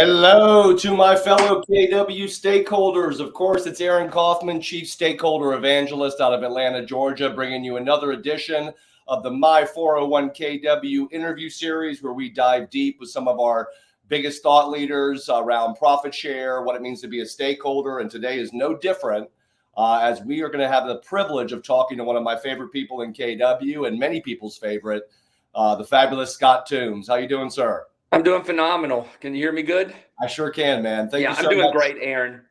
Hello to my fellow KW stakeholders. Of course, it's Aaron Kaufman, Chief Stakeholder Evangelist out of Atlanta, Georgia, bringing you another edition of the My 401 KW interview series, where we dive deep with some of our biggest thought leaders around profit share, what it means to be a stakeholder. And today is no different, as we are going to have the privilege of talking to one of my favorite people in KW and many people's favorite, the fabulous Scott Toombs. How you doing, sir? I'm doing phenomenal. Can you hear me good? I sure can, man. Thank you so much. I'm doing great, Aaron.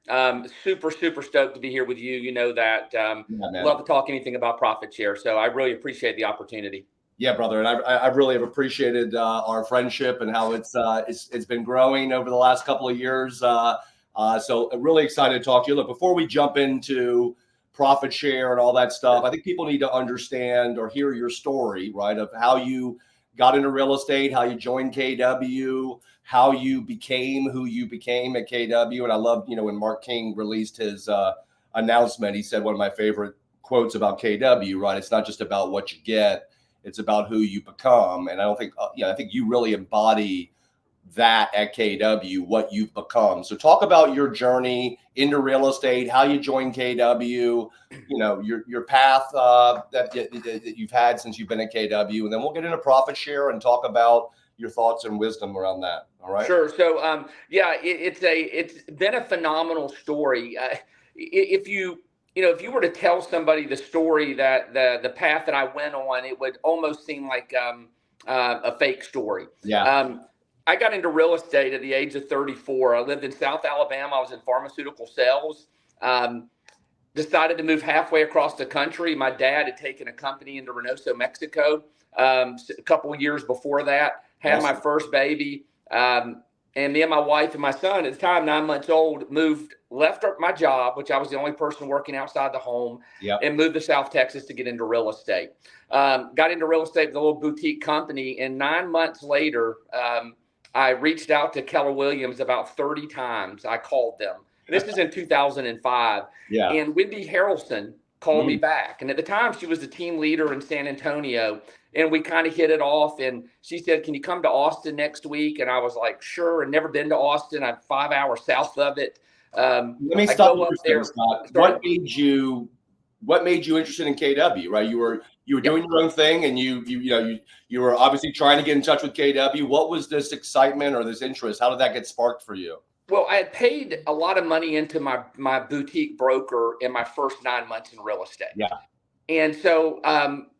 Super stoked to be here with you. You know that. Love to talk anything about profit share. So I really appreciate the opportunity. Yeah, brother. And I really have appreciated our friendship and how it's been growing over the last couple of years. So really excited to talk to you. Look, before we jump into profit share and all that stuff, I think people need to understand or hear your story, right, of how you got into real estate, how you joined KW, how you became who you became at KW. And I love, when Mark King released his announcement, he said one of my favorite quotes about KW, right? It's not just about what you get, it's about who you become. And I think you really embody that at KW, what you've become. So talk about your journey into real estate, how you joined KW, your path that you've had since you've been at KW, and then we'll get into profit share and talk about your thoughts and wisdom around that. All right. Sure. So it's been a phenomenal story. If you were to tell somebody the story that the path that I went on, it would almost seem like a fake story. Yeah. I got into real estate at the age of 34. I lived in South Alabama. I was in pharmaceutical sales. Decided to move halfway across the country. My dad had taken a company into Reynosa, Mexico, a couple of years before that. Had my first baby. And me and my wife and my son, at the time, 9 months old, left my job, which I was the only person working outside the home, and moved to South Texas to get into real estate. Got into real estate with a little boutique company. And 9 months later, I reached out to Keller Williams about 30 times. I called them. This is in 2005. Yeah. And Wendy Harrelson called me back. And at the time, she was the team leader in San Antonio. And we kind of hit it off. And she said, "Can you come to Austin next week?" And I was like, "Sure." And never been to Austin. I'm 5 hours south of it. Let me stop you there, Scott. What made you interested in KW? Right, you were doing your own thing, and you were obviously trying to get in touch with KW. What was this excitement or this interest? How did that get sparked for you? Well, I had paid a lot of money into my boutique broker in my first 9 months in real estate. Yeah. And so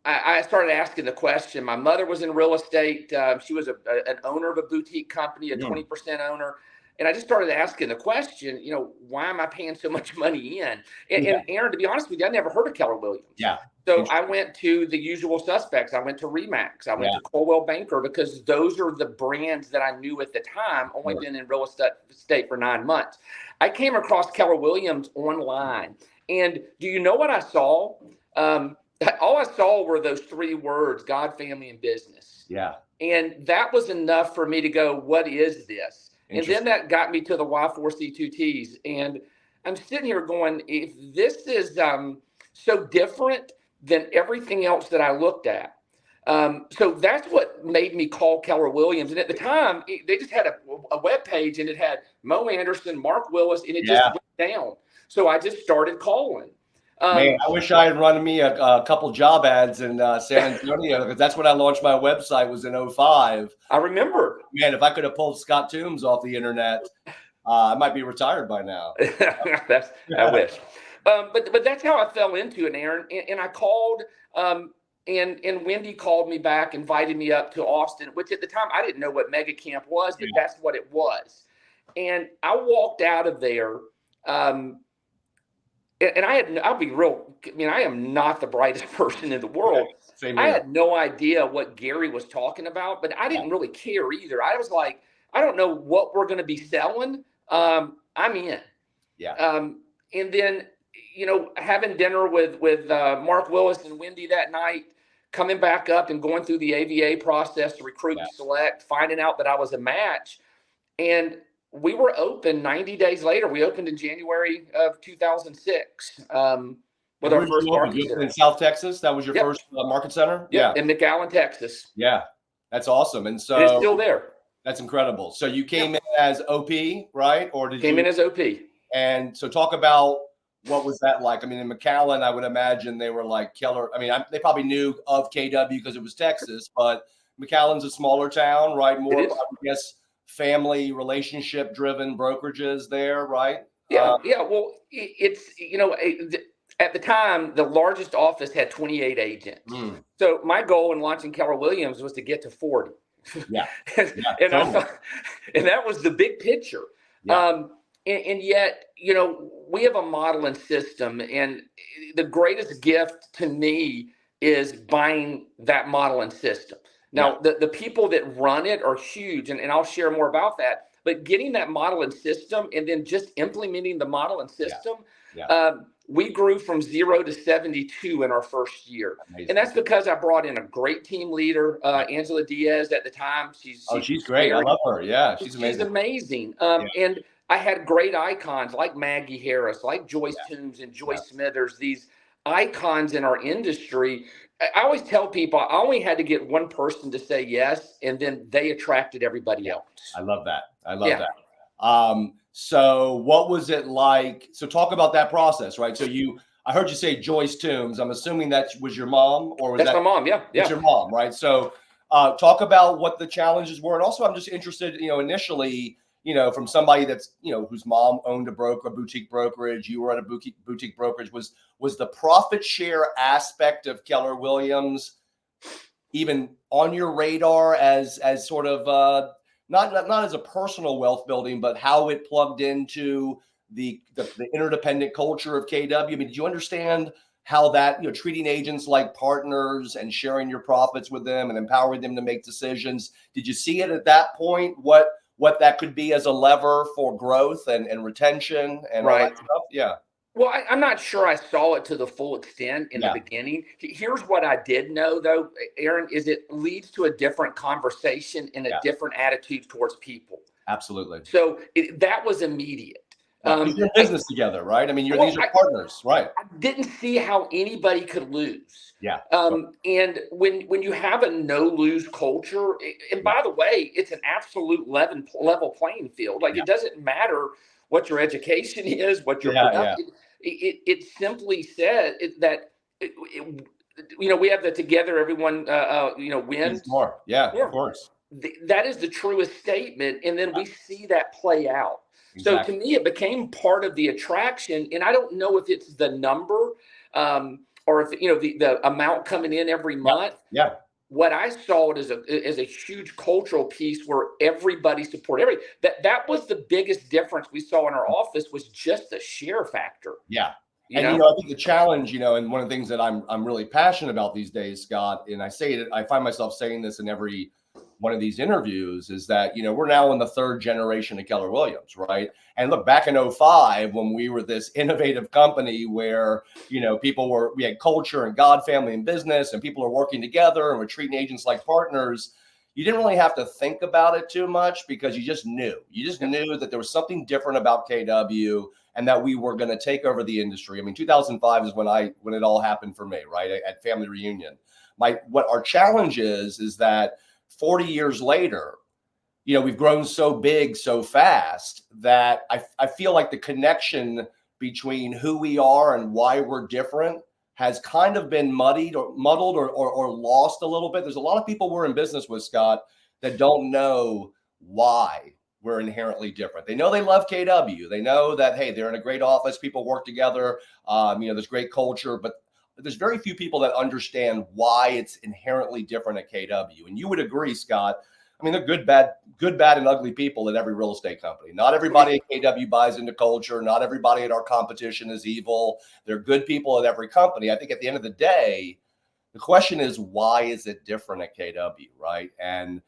I started asking the question. My mother was in real estate. She was an owner of a boutique company, a 20% owner. And I just started asking the question, why am I paying so much money in? And Aaron, to be honest with you, I never heard of Keller Williams. Yeah. So I went to the usual suspects. I went to Remax. I went to Coldwell Banker, because those are the brands that I knew at the time, only been in real estate for 9 months. I came across Keller Williams online. And do you know what I saw? All I saw were those 3 words: God, family, and business. Yeah. And that was enough for me to go, what is this? And then that got me to the Y4C2Ts. And I'm sitting here going, if this is so different than everything else that I looked at. So that's what made me call Keller Williams. And at the time, they just had a web page, and it had Mo Anderson, Mark Willis, and it just went down. So I just started calling. Man, I wish I had run me a couple job ads in San Antonio, because that's when I launched my website, was in 2005. I remember. Man, if I could have pulled Scott Toombs off the internet, I might be retired by now. I wish. But that's how I fell into it, Aaron. And I called, and Wendy called me back, invited me up to Austin, which at the time I didn't know what Mega Camp was, but that's what it was. And I walked out of there. And I'll be real, I am not the brightest person in the world. I had no idea what Gary was talking about, but I didn't really care either. I was like, I don't know what we're going to be selling. I'm in. Yeah. And then, having dinner with Mark Willis and Wendy that night, coming back up and going through the AVA process to recruit and select, finding out that I was a match. And we were open 90 days later. We opened in January of 2006 with our first market center. In South Texas? That was your first market center? Yeah, in McAllen, Texas. Yeah, that's awesome. And so it's still there. That's incredible. So you came in as OP, right? Or did Came you in as OP. And so talk about what was that like? I mean, in McAllen, I would imagine they were like Keller. I mean, they probably knew of KW because it was Texas, but McAllen's a smaller town, right? More, I guess, family relationship driven brokerages there, right? Yeah. Well, it's, at the time, the largest office had 28 agents. So my goal in launching Keller Williams was to get to 40. Yeah. and that was the big picture. Yeah. And yet, we have a model and system, and the greatest gift to me is buying that model and system. Now, the people that run it are huge, and I'll share more about that. But getting that model and system, and then just implementing the model and system, we grew from 0 to 72 in our first year. Amazing. And that's because I brought in a great team leader, Angela Diaz at the time. She's great. I love her. Yeah, she's amazing. She's amazing. And I had great icons like Maggie Harris, like Joyce Toombs and Joyce Smithers, these icons in our industry. I always tell people I only had to get one person to say yes, and then they attracted everybody else. I love that. I love that. So what was it like? So talk about that process, right? So I heard you say Joyce Toombs. I'm assuming that was your mom, or was That's my mom? Yeah. That's your mom, right? So talk about what the challenges were. And also I'm just interested, initially, from somebody that's, whose mom owned a boutique brokerage, you were at a boutique brokerage, was the profit share aspect of Keller Williams even on your radar as sort of not as a personal wealth building, but how it plugged into the interdependent culture of KW? I mean, did you understand how that, treating agents like partners and sharing your profits with them and empowering them to make decisions? Did you see it at that point? What that could be as a lever for growth and retention and all that stuff? Yeah. Well, I'm not sure I saw it to the full extent in the beginning. Here's what I did know, though, Aaron, is it leads to a different conversation and a different attitude towards people. Absolutely. So that was immediate. You're in business together, right? I mean, these are partners, right? I didn't see how anybody could lose. Yeah. And when you have a no-lose culture, and by the way, it's an absolute level playing field. Like it doesn't matter what your education is, what your production. It simply said that we have the together everyone wins more. Yeah, of course. That is the truest statement, and then we see that play out. Exactly. So to me, it became part of the attraction, and I don't know if it's the number or if the amount coming in every month. Yeah. What I saw it as a huge cultural piece where everybody supported everybody. That was the biggest difference we saw in our office was just the share factor. Yeah. I think the challenge, and one of the things that I'm really passionate about these days, Scott, and I find myself saying this in every one of these interviews, is that, we're now in the third generation of Keller Williams, right? And look, back in 2005, when we were this innovative company where, we had culture and God, family, and business, and people are working together and we're treating agents like partners, you didn't really have to think about it too much because you just knew. You just knew that there was something different about KW and that we were going to take over the industry. I mean, 2005 is when it all happened for me, right? At family reunion. What our challenge is that 40 years later, we've grown so big so fast that I feel like the connection between who we are and why we're different has kind of been muddled or lost a little bit. There's a lot of people we're in business with, Scott, that don't know why we're inherently different. They know they love KW. They know that, hey, they're in a great office. People work together. There's great culture, but there's very few people that understand why it's inherently different at KW. And you would agree, Scott. I mean, they're good, bad, and ugly people at every real estate company. Not everybody at KW buys into culture. Not everybody at our competition is evil. They're good people at every company. I think at the end of the day, the question is, why is it different at KW, right? And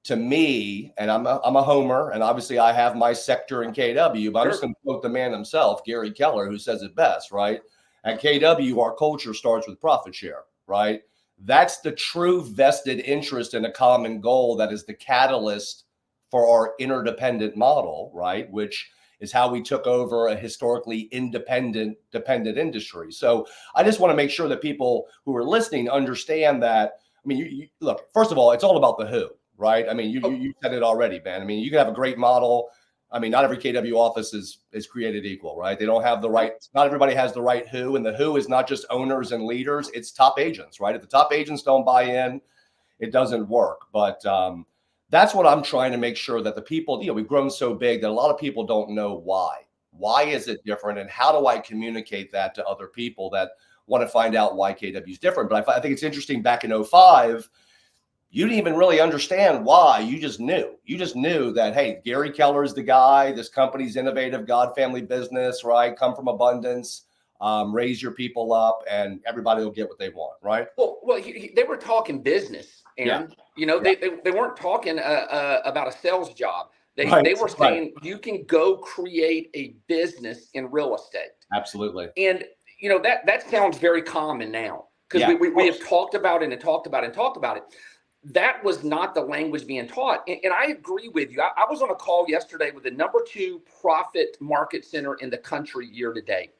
to me, and I'm a homer, and obviously I have my sector in KW, but I'm just going to quote the man himself, Gary Keller, who says it best, right? At KW, our culture starts with profit share, right? That's the true vested interest in a common goal that is the catalyst for our interdependent model, right? Which is how we took over a historically dependent industry. So I just want to make sure that people who are listening understand that. I mean, look, first of all, it's all about the who, right? I mean, you said it already, man. I mean, you can have a great model, I mean, not every KW office is created equal, right? They don't have the right, not everybody has the right who, and the who is not just owners and leaders, it's top agents, right? If the top agents don't buy in, it doesn't work. But that's what I'm trying to make sure that the people, we've grown so big that a lot of people don't know why. Why is it different? And how do I communicate that to other people that want to find out why KW is different? But I think it's interesting, back in '05, you didn't even really understand why. You just knew that, hey, Gary Keller is the guy. This company's innovative, God family business, right? Come from abundance, raise your people up, and everybody will get what they want, right? Well, they were talking business, Aaron. They weren't talking about a sales job. They were saying you can go create a business in real estate. Absolutely. And that sounds very common now, because we have talked about it and talked about it and talked about it. That was not the language being taught. And I agree with you. I was on a call yesterday with the number 2 profit market center in the country year to date.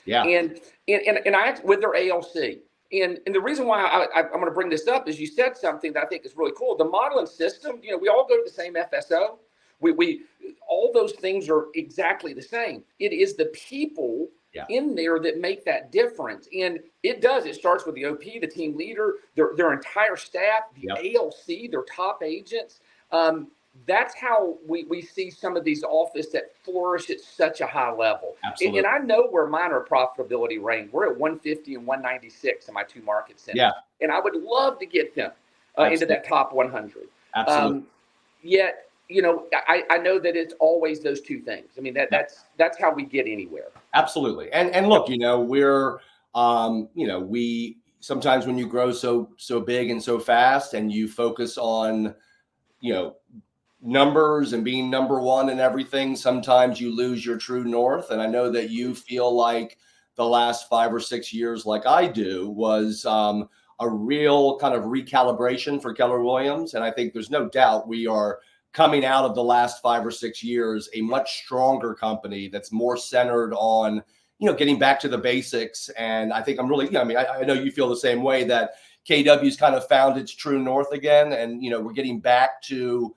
Yeah. And I with their ALC. And the reason why I'm going to bring this up is you said something that I think is really cool. The modeling system, we all go to the same FSO. We all those things are exactly the same. It is the people in there that make that difference. And it does. It starts with the OP, the team leader, their entire staff, the ALC, their top agents. That's how we see some of these offices that flourish at such a high level. Absolutely. And I know where mine are profitability range. We're at 150 and 196 in my 2 market centers. Yeah. And I would love to get them into that top 100. Absolutely. Yet, I know that it's always those 2 things. I mean, that's how we get anywhere. Absolutely. And look, we're, we sometimes when you grow so big and so fast and you focus on, numbers and being number 1 and everything, sometimes you lose your true north. And I know that you feel like the last 5 or 6 years, like I do, was a real kind of recalibration for Keller Williams. And I think there's no doubt we are coming out of the last 5 or 6 years a much stronger company that's more centered on, getting back to the basics. And I think I'm really, I know you feel the same way, that KW's kind of found its true north again. And, we're getting back to,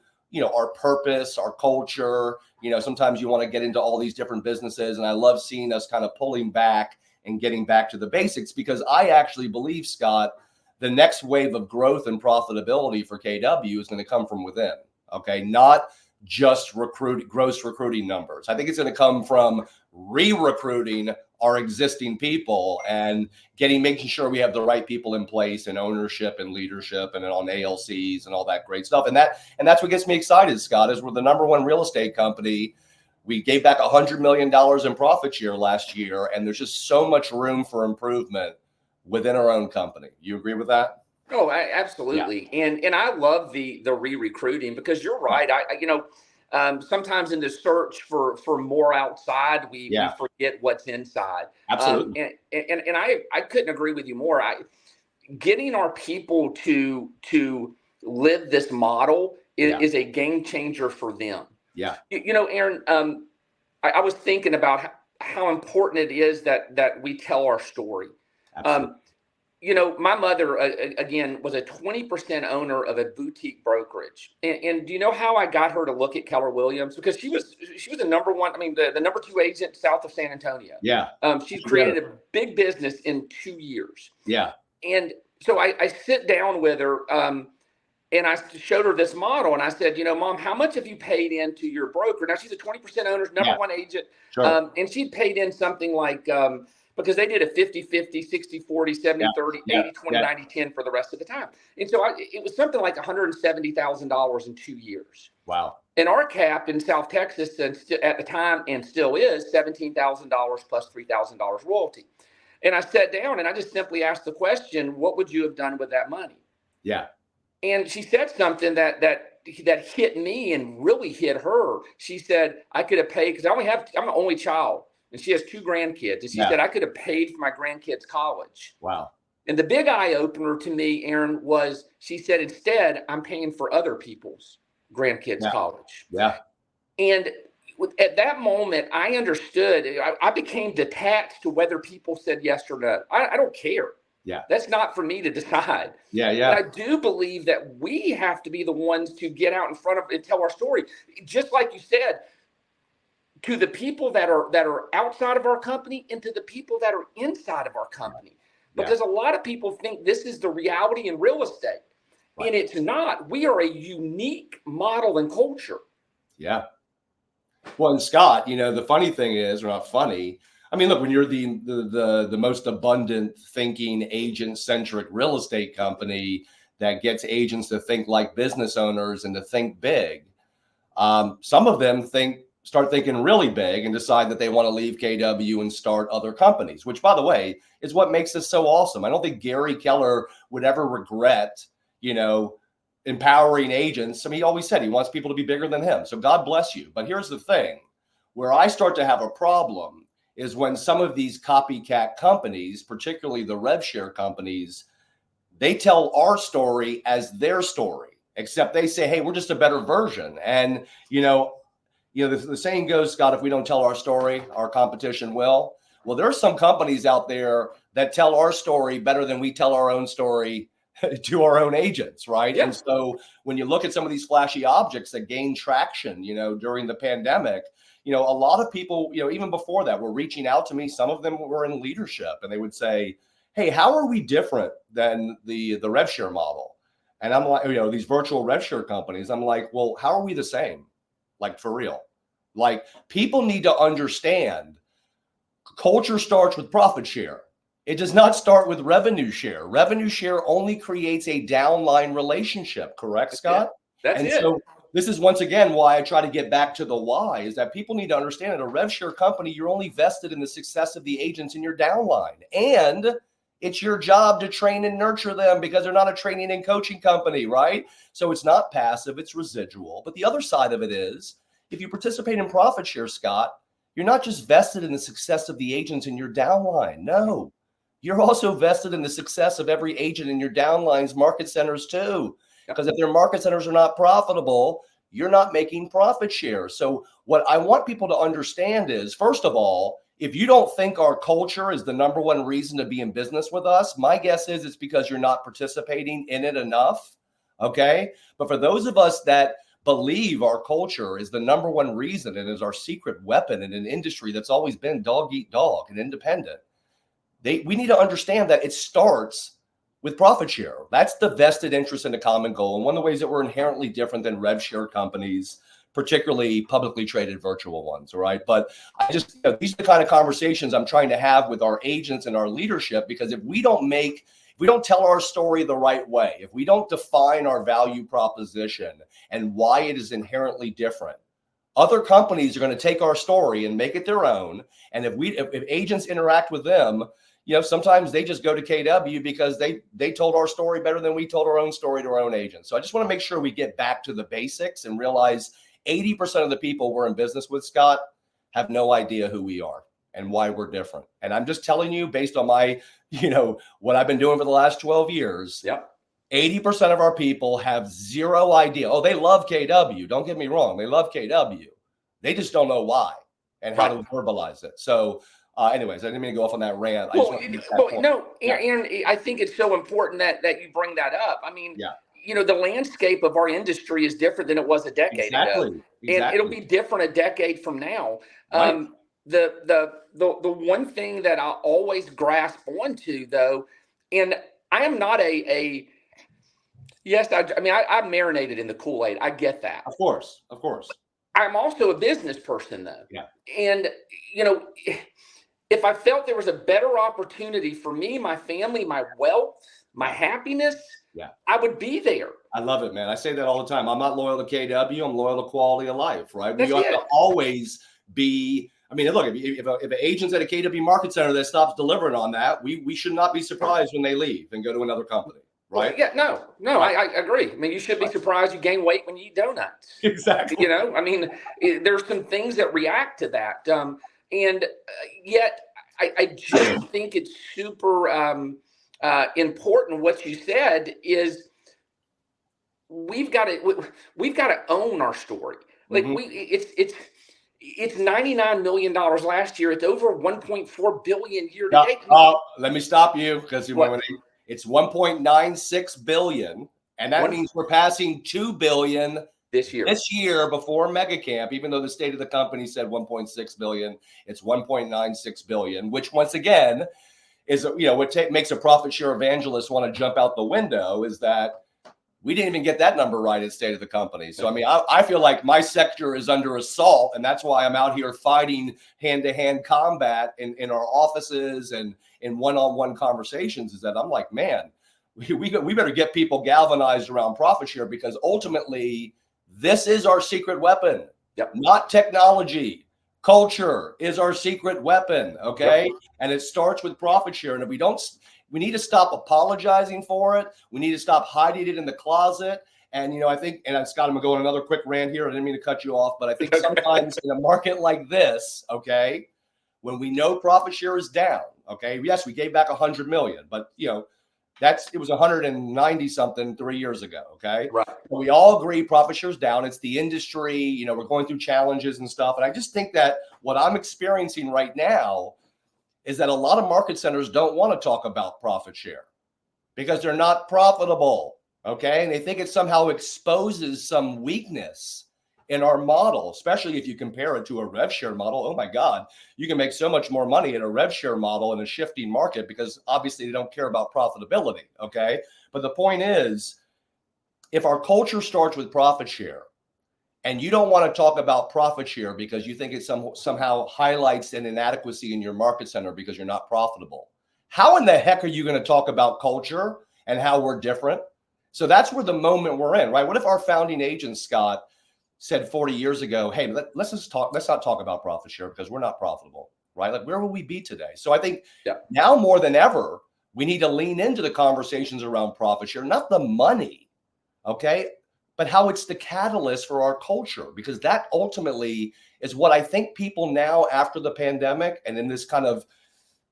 our purpose, our culture. Sometimes you want to get into all these different businesses. And I love seeing us kind of pulling back and getting back to the basics, because I actually believe, Scott, the next wave of growth and profitability for KW is going to come from within. Okay. Not just gross recruiting numbers. I think it's going to come from re-recruiting our existing people and making sure we have the right people in place, and ownership and leadership and on ALCs and all that great stuff. And that's what gets me excited, Scott, is we're the number 1 real estate company. We gave back $100 million in profit share last year, and there's just so much room for improvement within our own company. You agree with that? Oh, absolutely. Yeah. And I love the re-recruiting, because you're right. Sometimes in the search for more outside, we forget what's inside. Absolutely. And I couldn't agree with you more. Getting our people to live this model is a game changer for them. Yeah. Aaron, I was thinking about how important it is that we tell our story. Absolutely. My mother, again, was a 20% owner of a boutique brokerage. And do you know how I got her to look at Keller Williams? Because she was the number 1, the number 2 agent south of San Antonio. Yeah. She's created a big business in 2 years. Yeah. And so I sit down with her and I showed her this model. And I said, Mom, how much have you paid into your broker? Now, she's a 20% owner, number 1 agent. Sure. And she'd paid in something like because they did a 50-50, 60-40, 70-30, 80-20, 90-10 for the rest of the time. And so it was something like $170,000 in 2 years. Wow. And our cap in South Texas at the time, and still is, $17,000 plus $3,000 royalty. And I sat down and I just simply asked the question, what would you have done with that money? Yeah. And she said something that hit me and really hit her. She said, I could have paid, because I'm the only child. And she has 2 grandkids. And she said, I could have paid for my grandkids' college. Wow. And the big eye opener to me, Aaron, was she said, instead, I'm paying for other people's grandkids' college. Yeah. And at that moment, I understood. I became detached to whether people said yes or no. I don't care. Yeah. That's not for me to decide. Yeah. Yeah. But I do believe that we have to be the ones to get out in front of and tell our story. Just like you said, to the people that are outside of our company and to the people that are inside of our company. Because a lot of people think this is the reality in real estate. Right. And it's not. We are a unique model and culture. Yeah. Well, and Scott, the funny thing is, or not funny, I mean, look, when you're the most abundant thinking agent-centric real estate company that gets agents to think like business owners and to think big, some of them start thinking really big and decide that they want to leave KW and start other companies, which, by the way, is what makes this so awesome. I don't think Gary Keller would ever regret, empowering agents. I mean, he always said he wants people to be bigger than him. So God bless you. But here's the thing, where I start to have a problem is when some of these copycat companies, particularly the rev share companies, they tell our story as their story, except they say, hey, we're just a better version. And, the saying goes, Scott, if we don't tell our story, our competition will. Well, there are some companies out there that tell our story better than we tell our own story to our own agents, right? Yeah. And so when you look at some of these flashy objects that gain traction, during the pandemic, a lot of people, even before that, were reaching out to me. Some of them were in leadership, and they would say, hey, how are we different than the rev share model? And I'm like, these virtual rev share companies, I'm like, well, how are we the same? Like, for real. Like, people need to understand culture starts with profit share. It does not start with revenue share. Revenue share only creates a downline relationship, correct, Scott? That's it. So this is once again why I try to get back to the why, is that people need to understand at a rev share company, you're only vested in the success of the agents in your downline. And it's your job to train and nurture them because they're not a training and coaching company, right? So it's not passive, it's residual. But the other side of it is, if you participate in profit share, Scott, you're not just vested in the success of the agents in your downline. No, you're also vested in the success of every agent in your downline's market centers too. Because if their market centers are not profitable, you're not making profit share. So what I want people to understand is, first of all, if you don't think our culture is the number one reason to be in business with us, my guess is it's because you're not participating in it enough. Okay. But for those of us that believe our culture is the number one reason and is our secret weapon in an industry that's always been dog eat dog and independent, we need to understand that it starts with profit share. That's the vested interest in the common goal. And one of the ways that we're inherently different than rev share companies, particularly publicly traded virtual ones. All right. But I just, these are the kind of conversations I'm trying to have with our agents and our leadership, because if we don't tell our story the right way, if we don't define our value proposition and why it is inherently different, other companies are going to take our story and make it their own. And if agents interact with them, sometimes they just go to KW because they told our story better than we told our own story to our own agents. So I just want to make sure we get back to the basics and realize 80% of the people we're in business with, Scott, have no idea who we are and why we're different. And I'm just telling you, based on my, what I've been doing for the last 12 years, 80% of our people have zero idea. Oh, they love KW. Don't get me wrong. They love KW. They just don't know why and how to verbalize it. So anyways, I didn't mean to go off on that rant. Aaron, I think it's so important that you bring that up. I mean, the landscape of our industry is different than it was a decade ago. And it'll be different a decade from now. Right. The one thing that I always grasp onto, though, and I am not I marinated in the Kool-Aid. I get that. Of course. I'm also a business person, though. Yeah. And, if I felt there was a better opportunity for me, my family, my wealth, my happiness, I would be there. I love it, man. I say that all the time. I'm not loyal to KW. I'm loyal to quality of life, right? We have to always be. I mean, look, if an agent's at a KW market center that stops delivering on that, we should not be surprised when they leave and go to another company, right? Well, right. I agree. I mean, you should be surprised you gain weight when you eat donuts. Exactly. I mean, there's some things that react to that. And yet I just think it's super important. What you said is we've got to own our story. Like it's $99 million last year. It's over $1.4 billion year to date. Let me stop you, because it's $1.96 billion, and that means we're passing $2 billion this year. This year, before Mega Camp, even though the state of the company said 1.6 billion, it's 1.96 billion, which once again is, what makes a profit share evangelist want to jump out the window is that we didn't even get that number right at state of the company. So, I mean, I feel like my sector is under assault, and that's why I'm out here fighting hand-to-hand combat in our offices and in one-on-one conversations, is that I'm like, man, we better get people galvanized around profit share, because ultimately this is our secret weapon. Yep. Not technology. Culture is our secret weapon, okay? Yep. And it starts with profit share. And if we need to stop apologizing for it. We need to stop hiding it in the closet. And, I think, and Scott, I'm going to go on another quick rant here. I didn't mean to cut you off, but I think sometimes in a market like this, okay, when we know profit share is down, okay, yes, we gave back 100 million, but, it was 190 something 3 years ago. Okay. Right. We all agree profit share is down. It's the industry, we're going through challenges and stuff. And I just think that what I'm experiencing right now is that a lot of market centers don't want to talk about profit share because they're not profitable. Okay. And they think it somehow exposes some weakness in our model, especially if you compare it to a rev share model. Oh my God, you can make so much more money in a rev share model in a shifting market, because obviously they don't care about profitability. Okay. But the point is, if our culture starts with profit share and you don't want to talk about profit share because you think it somehow highlights an inadequacy in your market center because you're not profitable, how in the heck are you going to talk about culture and how we're different? So that's where the moment we're in, right? What if our founding agent, Scott, said 40 years ago, hey, let's not talk about profit share because we're not profitable, right? Like, where will we be today? So I think now more than ever, we need to lean into the conversations around profit share, not the money, okay, but how it's the catalyst for our culture, because that ultimately is what I think people now, after the pandemic and in this kind of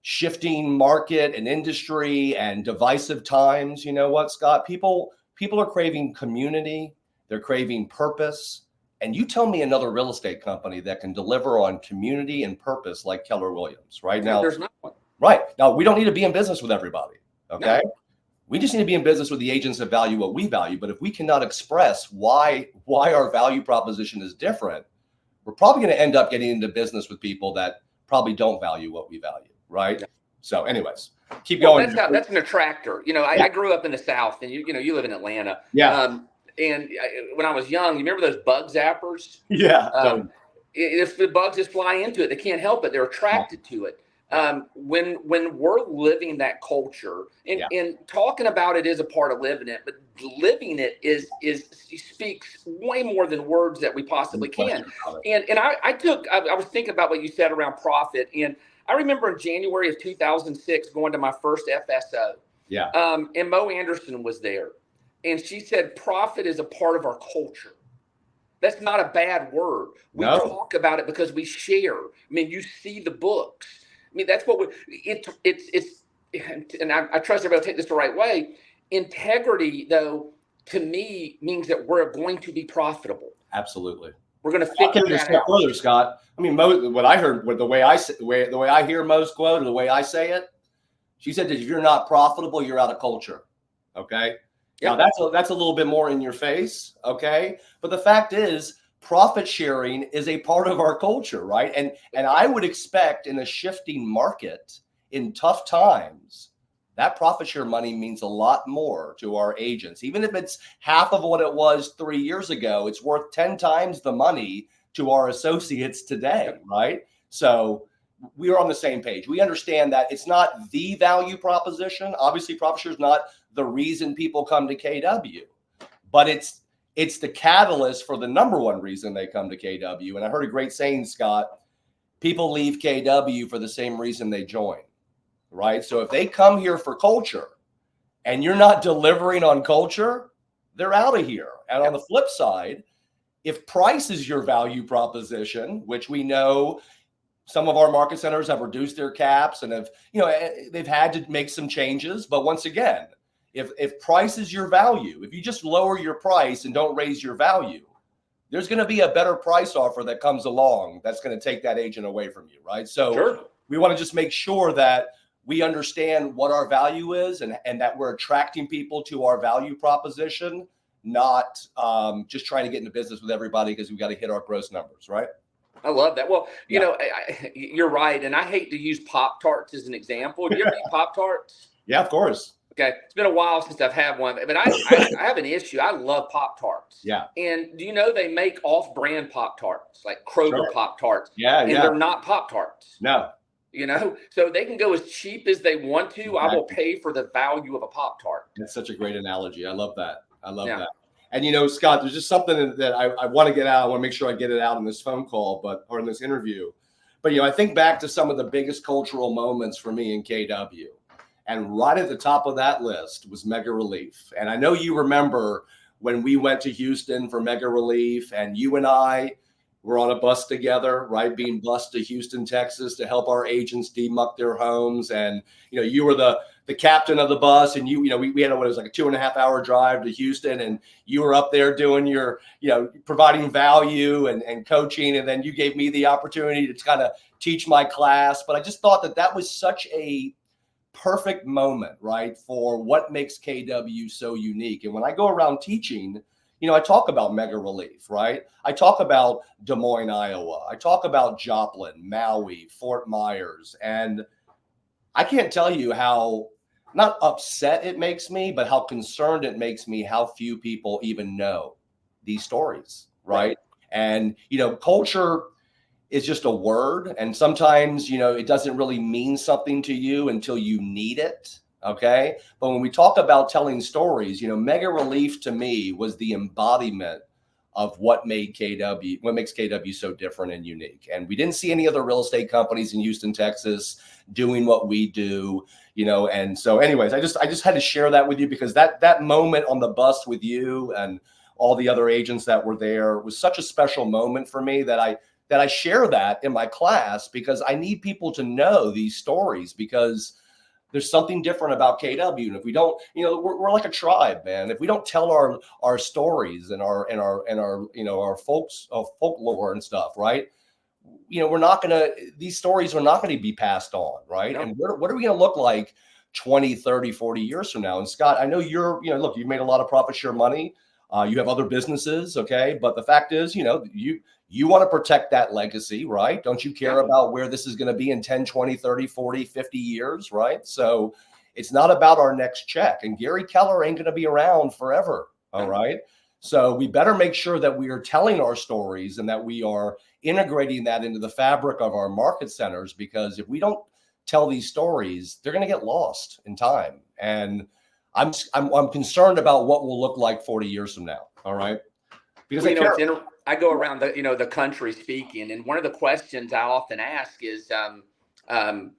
shifting market and industry and divisive times, you know what, Scott, people are craving community, they're craving purpose. And you tell me another real estate company that can deliver on community and purpose like Keller Williams, right? Now, there's not one. Right. Now, we don't need to be in business with everybody, okay? No. We just need to be in business with the agents that value what we value. But if we cannot express why our value proposition is different, we're probably going to end up getting into business with people that probably don't value what we value, right? Yeah. So anyways, keep going. That's an attractor. I grew up in the South, and you live in Atlanta. Yeah. And when I was young, you remember those bug zappers? Yeah. If the bugs just fly into it, they can't help it. They're attracted to it. When we're living that culture and talking about it is a part of living it, but living it speaks way more than words that we possibly can. And I was thinking about what you said around profit. And I remember in January of 2006 going to my first FSO. Yeah. And Mo Anderson was there. And she said, profit is a part of our culture. That's not a bad word. We talk about it because we share. I mean, you see the books. I mean, that's what and I trust everybody will take this the right way. Integrity, though, to me means that we're going to be profitable. Absolutely. We're going to figure that out. Further, Scott. I mean, what I heard, the way I hear Mo's quote, or the way I say it, she said that if you're not profitable, you're out of culture. Okay. Now that's a little bit more in your face, okay? But the fact is, profit sharing is a part of our culture, right? And I would expect in a shifting market, in tough times, that profit share money means a lot more to our agents. Even if it's half of what it was 3 years ago, it's worth 10 times the money to our associates today, right? So we are on the same page. We understand that it's not the value proposition. Obviously, profit share is not the reason people come to KW, but it's the catalyst for the number one reason they come to KW. And I heard a great saying, Scott, people leave KW for the same reason they join, right? So if they come here for culture and you're not delivering on culture, they're out of here. And on the flip side, if price is your value proposition, which we know some of our market centers have reduced their caps and they've had to make some changes. But once again, if price is your value, if you just lower your price and don't raise your value, there's going to be a better price offer that comes along that's going to take that agent away from you, right? So we want to just make sure that we understand what our value is and that we're attracting people to our value proposition not just trying to get into business with everybody because we've got to hit our gross numbers, right? I love that. Well, you know, you're right. And I hate to use Pop-Tarts as an example. Do you ever eat Pop-Tarts? Yeah, of course. Okay. It's been a while since I've had one, but I have an issue. I love Pop-Tarts. Yeah. And do you know they make off-brand Pop-Tarts, like Kroger Pop-Tarts? Yeah, and they're not Pop-Tarts. No. You know, so they can go as cheap as they want to. Exactly. I will pay for the value of a Pop-Tart. That's such a great analogy. I love that. I love that. And, you know, Scott, there's just something that I want to get out. I want to make sure I get it out in this phone call, or in this interview. But, you know, I think back to some of the biggest cultural moments for me in KW. And right at the top of that list was Mega Relief. And I know you remember when we went to Houston for Mega Relief, and you and I were on a bus together, right? Being bused to Houston, Texas to help our agents demuck their homes. And, you know, you were the captain of the bus, and you know, we had what was like a 2.5 hour drive to Houston, and you were up there doing your, you know, providing value and coaching. And then you gave me the opportunity to kind of teach my class. But I just thought that was such a perfect moment, right, for what makes KW so unique. And when I go around teaching, you know, I talk about Mega Relief, right? I talk about Des Moines, Iowa. I talk about Joplin, Maui, Fort Myers. And I can't tell you how not upset it makes me, but how concerned it makes me how few people even know these stories, right? And, you know, culture is just a word. And sometimes, you know, it doesn't really mean something to you until you need it. Okay. But when we talk about telling stories, you know, Mega Relief to me was the embodiment of what makes KW so different and unique. And we didn't see any other real estate companies in Houston, Texas doing what we do, you know. And so anyways, I just had to share that with you, because that moment on the bus with you and all the other agents that were there was such a special moment for me that I share that in my class, because I need people to know these stories, because there's something different about KW. And if we don't, you know, we're like a tribe, man. If we don't tell our stories and our you know, our folklore and stuff, right? You know, these stories are not going to be passed on, right? No. And what are we going to look like 20, 30, 40 years from now? And Scott, I know you know, look, you've made a lot of profit share money. You have other businesses, okay? But the fact is, you know, you want to protect that legacy, right? Don't you care about where this is going to be in 10, 20, 30, 40, 50 years, right? So it's not about our next check. And Gary Keller ain't going to be around forever, all right? So we better make sure that we are telling our stories and that we are integrating that into the fabric of our market centers, because if we don't tell these stories, they're going to get lost in time. And I'm concerned about what we'll look like 40 years from now. All right. Because I go around the country speaking, and one of the questions I often ask is, how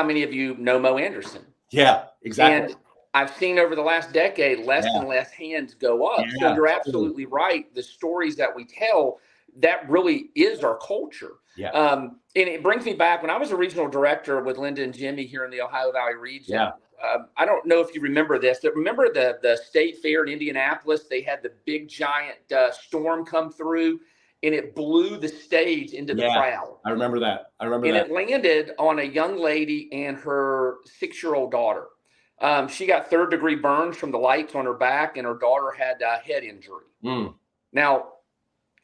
many of you know Mo Anderson? Yeah, exactly. And I've seen over the last decade, less and less hands go up. Yeah, so you're absolutely right. The stories that we tell, that really is our culture. Yeah. And it brings me back when I was a regional director with Linda and Jimmy here in the Ohio Valley region. Yeah. I don't know if you remember this, but remember the state fair in Indianapolis? They had the big giant storm come through, and it blew the stage into the crowd. I remember that. And it landed on a young lady and her 6-year-old daughter. She got 3rd-degree burns from the lights on her back, and her daughter had a head injury. Now,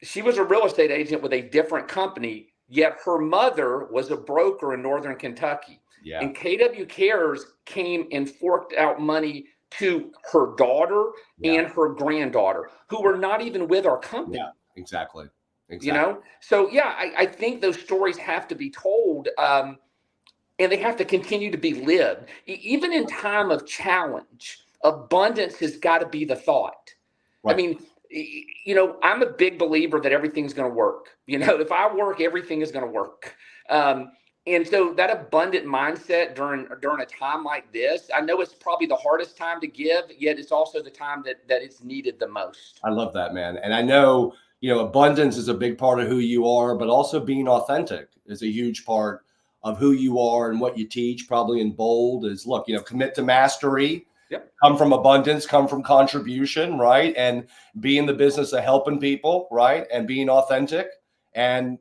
she was a real estate agent with a different company, yet her mother was a broker in Northern Kentucky. Yeah. And KW Cares came and forked out money to her daughter and her granddaughter, who were not even with our company. Yeah, exactly. You know? So, I think those stories have to be told, and they have to continue to be lived. Even in time of challenge, abundance has got to be the thought. Right. I mean, you know, I'm a big believer that everything's going to work. You know, if I work, everything is going to work. And so that abundant mindset during a time like this, I know it's probably the hardest time to give, yet it's also the time that it's needed the most. I love that, man. And I know, you know, abundance is a big part of who you are, but also being authentic is a huge part of who you are and what you teach. Probably in bold is, look, you know, commit to mastery, come from abundance, come from contribution, right? And be in the business of helping people, right? And being authentic, and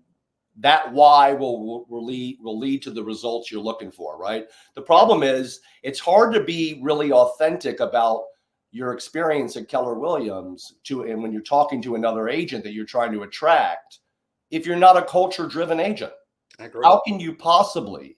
that why will lead to the results you're looking for, right? The problem is it's hard to be really authentic about your experience at Keller Williams and when you're talking to another agent that you're trying to attract, if you're not a culture-driven agent? I agree. How can you possibly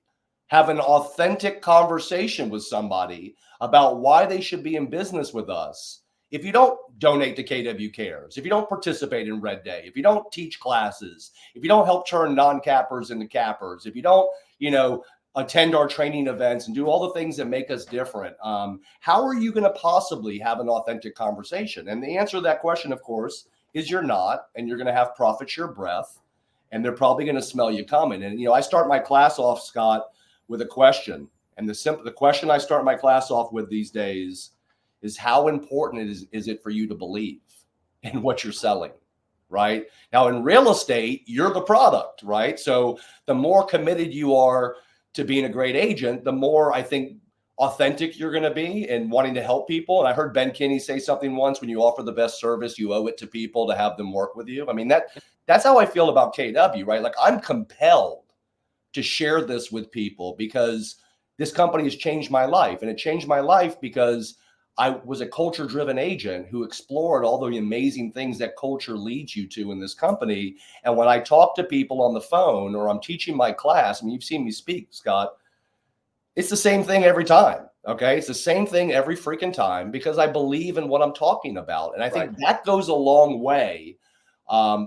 have an authentic conversation with somebody about why they should be in business with us if you don't donate to KW Cares, if you don't participate in Red Day, if you don't teach classes, if you don't help turn non-cappers into cappers, if you don't, attend our training events and do all the things that make us different? How are you going to possibly have an authentic conversation? And the answer to that question, of course, is you're not, and you're going to have profit share breath, and they're probably going to smell you coming. And, I start my class off, Scott, with a question. And the question I start my class off with these days is, how important is it for you to believe in what you're selling? Right now, in real estate, you're the product, right? So the more committed you are to being a great agent, the more, I think, authentic you're going to be and wanting to help people. And I heard Ben Kinney say something once: when you offer the best service, you owe it to people to have them work with you. I mean, that's how I feel about KW, right? Like, I'm compelled to share this with people because this company has changed my life. And it changed my life because I was a culture-driven agent who explored all the amazing things that culture leads you to in this company. And when I talk to people on the phone or I'm teaching my class, I mean, you've seen me speak, Scott, it's the same thing every time. Okay. It's the same thing every freaking time because I believe in what I'm talking about. And I think that goes a long way,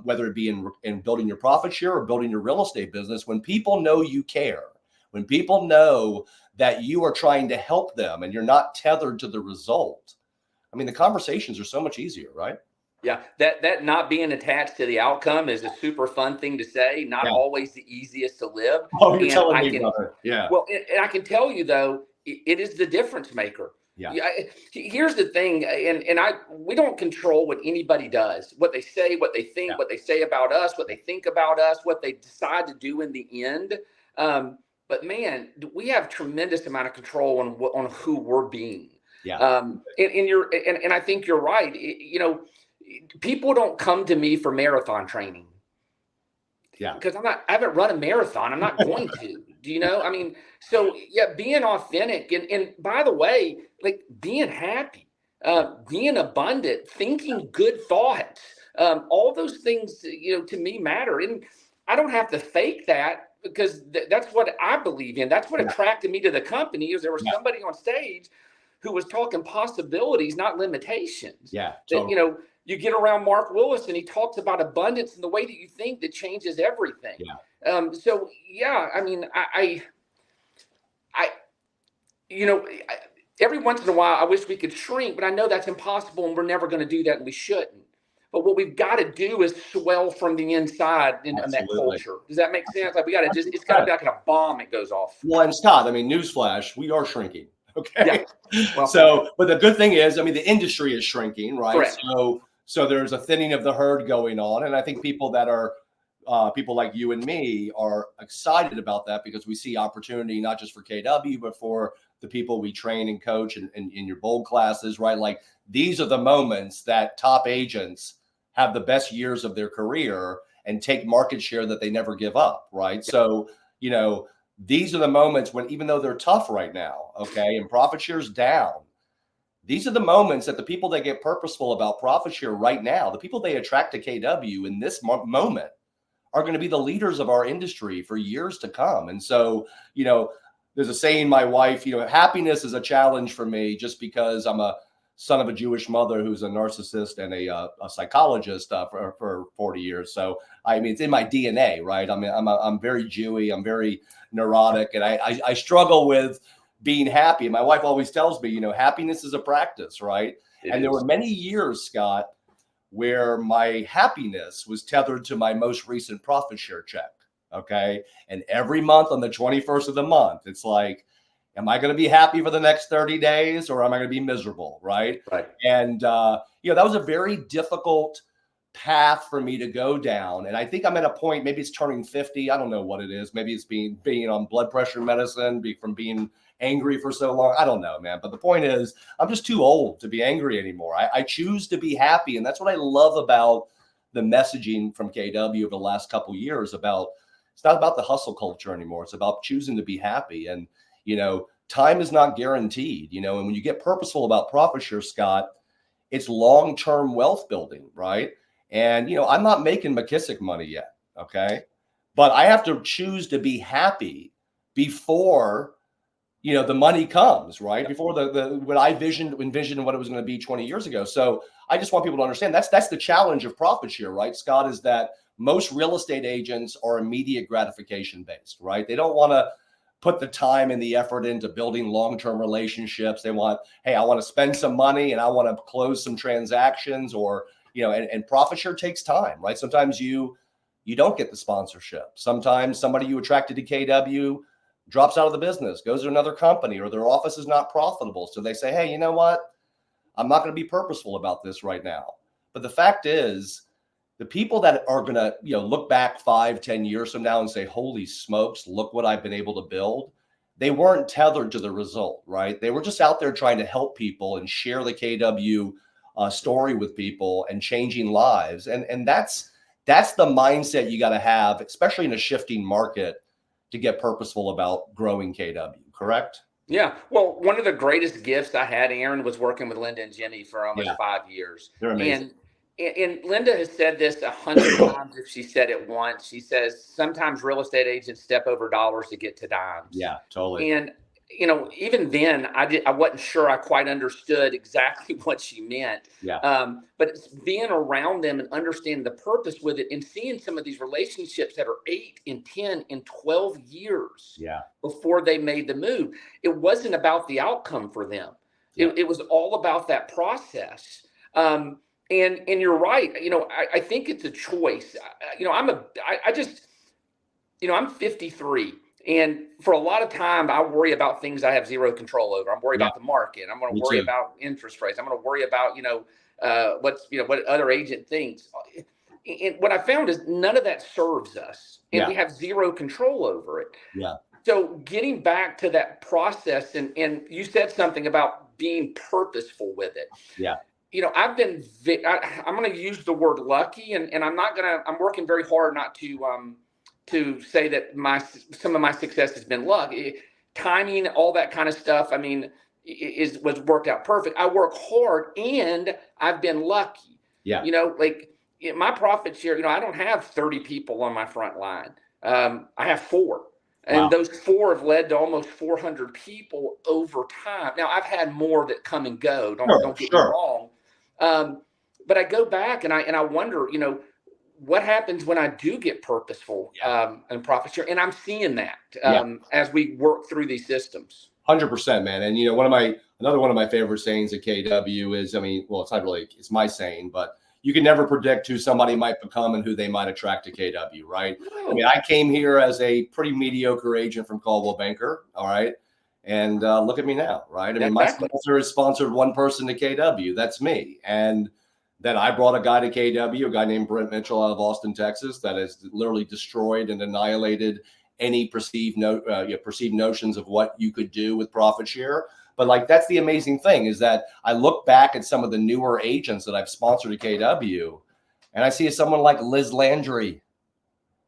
whether it be in building your profit share or building your real estate business. When people know you care, when people know that you are trying to help them and you're not tethered to the result, I mean, the conversations are so much easier, right? Yeah, that not being attached to the outcome is a super fun thing to say. Not always the easiest to live. Oh, you're telling me, brother. Yeah. Well, and I can tell you though, it is the difference maker. Yeah. Here's the thing, and we don't control what anybody does, what they say, what they think, what they say about us, what they think about us, what they decide to do in the end. But man, we have tremendous amount of control on who we're being. Yeah. And I think you're right. People don't come to me for marathon training. Yeah. Because I haven't run a marathon. I'm not going to. Do you know? I mean, so yeah, being authentic and by the way, like being happy, being abundant, thinking good thoughts, all those things, to me matter. And I don't have to fake that because that's what I believe in. That's what attracted me to the company is there was somebody on stage who was talking possibilities, not limitations. Yeah. Totally. That, you get around Mark Willis and he talks about abundance and the way that you think that changes everything. Yeah. So yeah, I mean, I every once in a while I wish we could shrink, but I know that's impossible and we're never going to do that and we shouldn't. But what we've got to do is swell from the inside in that culture. Does that make sense? Like it's got to be like a bomb that goes off. Well, and Scott, I mean, newsflash, we are shrinking. Okay. Yeah. Well, but the good thing is, I mean, the industry is shrinking, right? Correct. So there's a thinning of the herd going on. And I think people that are people like you and me are excited about that because we see opportunity, not just for KW, but for the people we train and coach and in your bold classes, right? Like these are the moments that top agents have the best years of their career and take market share that they never give up, right? So, these are the moments when, even though they're tough right now, okay, and profit share's down, these are the moments that the people that get purposeful about profit share right now, the people they attract to KW in this moment are going to be the leaders of our industry for years to come. And so, there's a saying, my wife, happiness is a challenge for me just because I'm a son of a Jewish mother who's a narcissist and a psychologist for 40 years. So, I mean, it's in my DNA, right? I mean, I'm very Jewy. I'm very neurotic. And I struggle with being happy. And my wife always tells me, happiness is a practice, right? There were many years, Scott, where my happiness was tethered to my most recent profit share check. Okay. And every month on the 21st of the month, it's like, am I going to be happy for the next 30 days or am I going to be miserable? Right. Right. And, that was a very difficult path for me to go down. And I think I'm at a point, maybe it's turning 50. I don't know what it is. Maybe it's being on blood pressure medicine, from being angry for so long. I don't know, man. But the point is, I'm just too old to be angry anymore. I choose to be happy. And that's what I love about the messaging from KW over the last couple of years about, it's not about the hustle culture anymore. It's about choosing to be happy. And, time is not guaranteed, and when you get purposeful about profit share, Scott, it's long-term wealth building, right? And, I'm not making McKissick money yet, okay? But I have to choose to be happy before, the money comes, right? Before the what I envisioned what it was going to be 20 years ago. So I just want people to understand that's the challenge of profit share, right, Scott, is that most real estate agents are immediate gratification based, right? They don't want to put the time and the effort into building long-term relationships. They want, hey, I want to spend some money and I want to close some transactions, or, and profit share takes time, right? Sometimes you don't get the sponsorship. Sometimes somebody you attracted to KW drops out of the business, goes to another company, or their office is not profitable. So they say, hey, you know what? I'm not going to be purposeful about this right now. But the fact is, the people that are going to, look back 5-10 years from now and say, holy smokes, look what I've been able to build. They weren't tethered to the result, right? They were just out there trying to help people and share the KW story with people and changing lives. And that's the mindset you got to have, especially in a shifting market, to get purposeful about growing KW, correct? Yeah. Well, one of the greatest gifts I had, Aaron, was working with Linda and Jenny for almost 5 years. They're amazing. And Linda has said this 100 times if she said it once. She says sometimes real estate agents step over dollars to get to dimes. Yeah, totally. And even then, I wasn't sure I quite understood exactly what she meant. Yeah. But it's being around them and understanding the purpose with it, and seeing some of these relationships that are 8 and 10 and 12 years before they made the move. It wasn't about the outcome for them. Yeah. It was all about that process. And you're right. I think it's a choice. I'm 53. And for a lot of time, I worry about things I have zero control over. I'm worried about the market. I'm going to worry about interest rates. I'm going to worry about, what other agent thinks. And what I found is none of that serves us, and we have zero control over it. Yeah. So getting back to that process, and you said something about being purposeful with it. Yeah. I'm going to use the word lucky, and I'm working very hard not to say that some of my success has been luck. Timing, all that kind of stuff, was worked out perfect. I work hard and I've been lucky. Yeah. My profit share, I don't have 30 people on my front line. I have 4. And those 4 have led to almost 400 people over time. Now, I've had more that come and go. Don't get me wrong. But I go back and I wonder, what happens when I do get purposeful and profit share? And I'm seeing that as we work through these systems. 100%, man. And another one of my favorite sayings at KW is, it's not really, it's my saying, but you can never predict who somebody might become and who they might attract to KW, right? Oh. I came here as a pretty mediocre agent from Coldwell Banker, all right? And look at me now, right? My sponsor has sponsored one person to KW. That's me. And then I brought a guy to KW, a guy named Brent Mitchell out of Austin, Texas, that has literally destroyed and annihilated any perceived notions of what you could do with profit share. But that's the amazing thing, is that I look back at some of the newer agents that I've sponsored at KW, and I see someone like Liz Landry,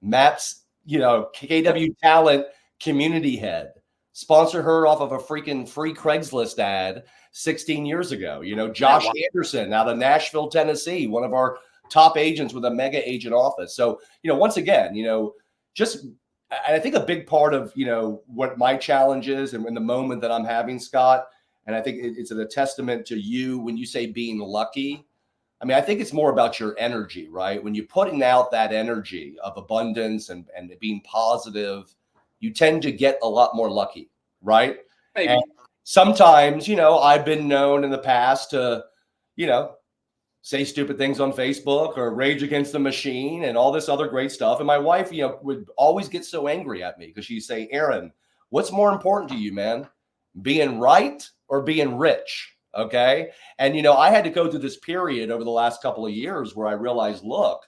Matt's, KW talent community head. Sponsor her off of a freaking free Craigslist ad 16 years ago. Josh Anderson out of Nashville, Tennessee, one of our top agents with a mega agent office. So, once again, I think a big part of, what my challenge is and in the moment that I'm having, Scott, and I think it's a testament to you when you say being lucky. I think it's more about your energy, right? When you're putting out that energy of abundance and being positive, you tend to get a lot more lucky, right? Maybe. And sometimes, I've been known in the past to, say stupid things on Facebook or rage against the machine and all this other great stuff. And my wife, would always get so angry at me because she'd say, Aaron, what's more important to you, man? Being right or being rich? Okay. And, I had to go through this period over the last couple of years where I realized, look,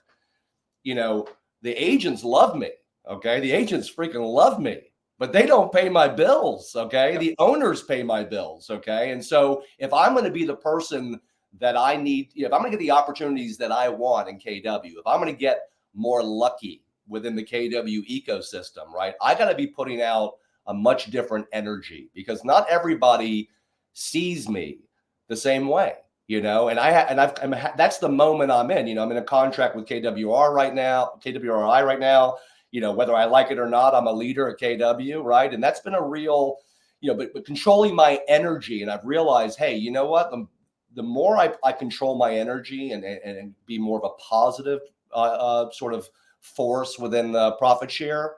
the agents love me. Okay. The agents freaking love me, but they don't pay my bills. Okay. The owners pay my bills. Okay. And so if I'm going to be the person that I need, if I'm going to get the opportunities that I want in KW, if I'm going to get more lucky within the KW ecosystem, right, I got to be putting out a much different energy, because not everybody sees me the same way. that's the moment I'm in. I'm in a contract with KWRI right now. Whether I like it or not, I'm a leader at KW, right? And that's been a real, but controlling my energy. And I've realized, hey, you know what? The more I control my energy and be more of a positive sort of force within the profit share,